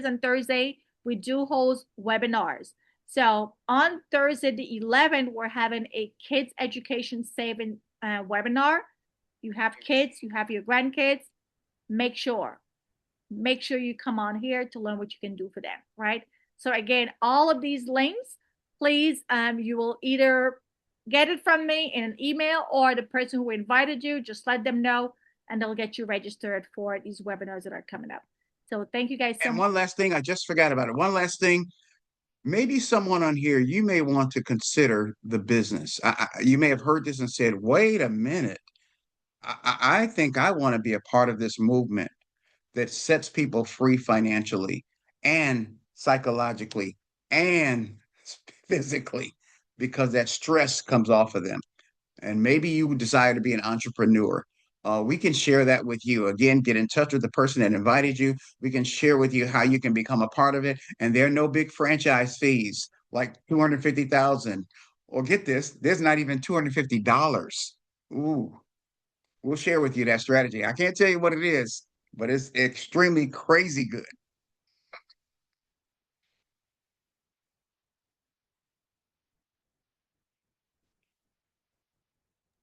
and Thursday, we do host webinars. So on Thursday, the 11th, we're having a kids education saving webinar. You have kids, you have your grandkids, make sure you come on here to learn what you can do for them, right? So again, all of these links, please, you will either get it from me in an email, or the person who invited you, just let them know and they'll get you registered for these webinars that are coming up. So thank you guys so much.
And one last thing, I just forgot about it. One last thing, maybe someone on here, you may want to consider the business. You may have heard this and said, wait a minute. I think I want to be a part of this movement that sets people free financially and psychologically and physically, because that stress comes off of them. And maybe you desire to be an entrepreneur. We can share that with you. Again, get in touch with the person that invited you. We can share with you how you can become a part of it. And there are no big franchise fees like 250,000. Or get this, there's not even $250. Ooh, we'll share with you that strategy. I can't tell you what it is, but it's extremely crazy good.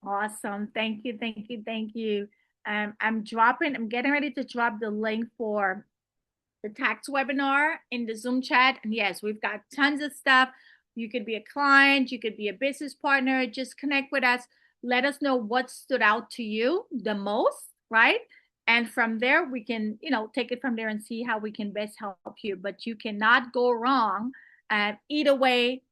Awesome. Thank you. I'm getting ready to drop the link for the tax webinar in the Zoom chat. And yes, we've got tons of stuff. You could be a client, you could be a business partner. Just connect with us. Let us know what stood out to you the most, right? And from there, we can, take it from there and see how we can best help you. But you cannot go wrong. Either way,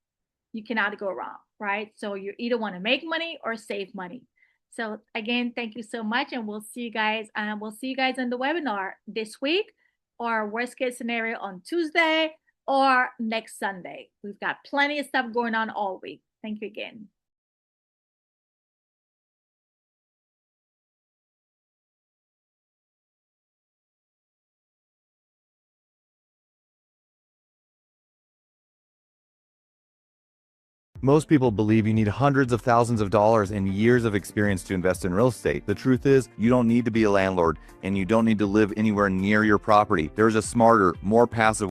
you cannot go wrong, right? So you either want to make money or save money. So again, thank you so much, and we'll see you guys. We'll see you guys in the webinar this week, or worst case scenario on Tuesday or next Sunday. We've got plenty of stuff going on all week. Thank you again.
Most people believe you need hundreds of thousands of dollars and years of experience to invest in real estate. The truth is, you don't need to be a landlord, and you don't need to live anywhere near your property. There's a smarter, more passive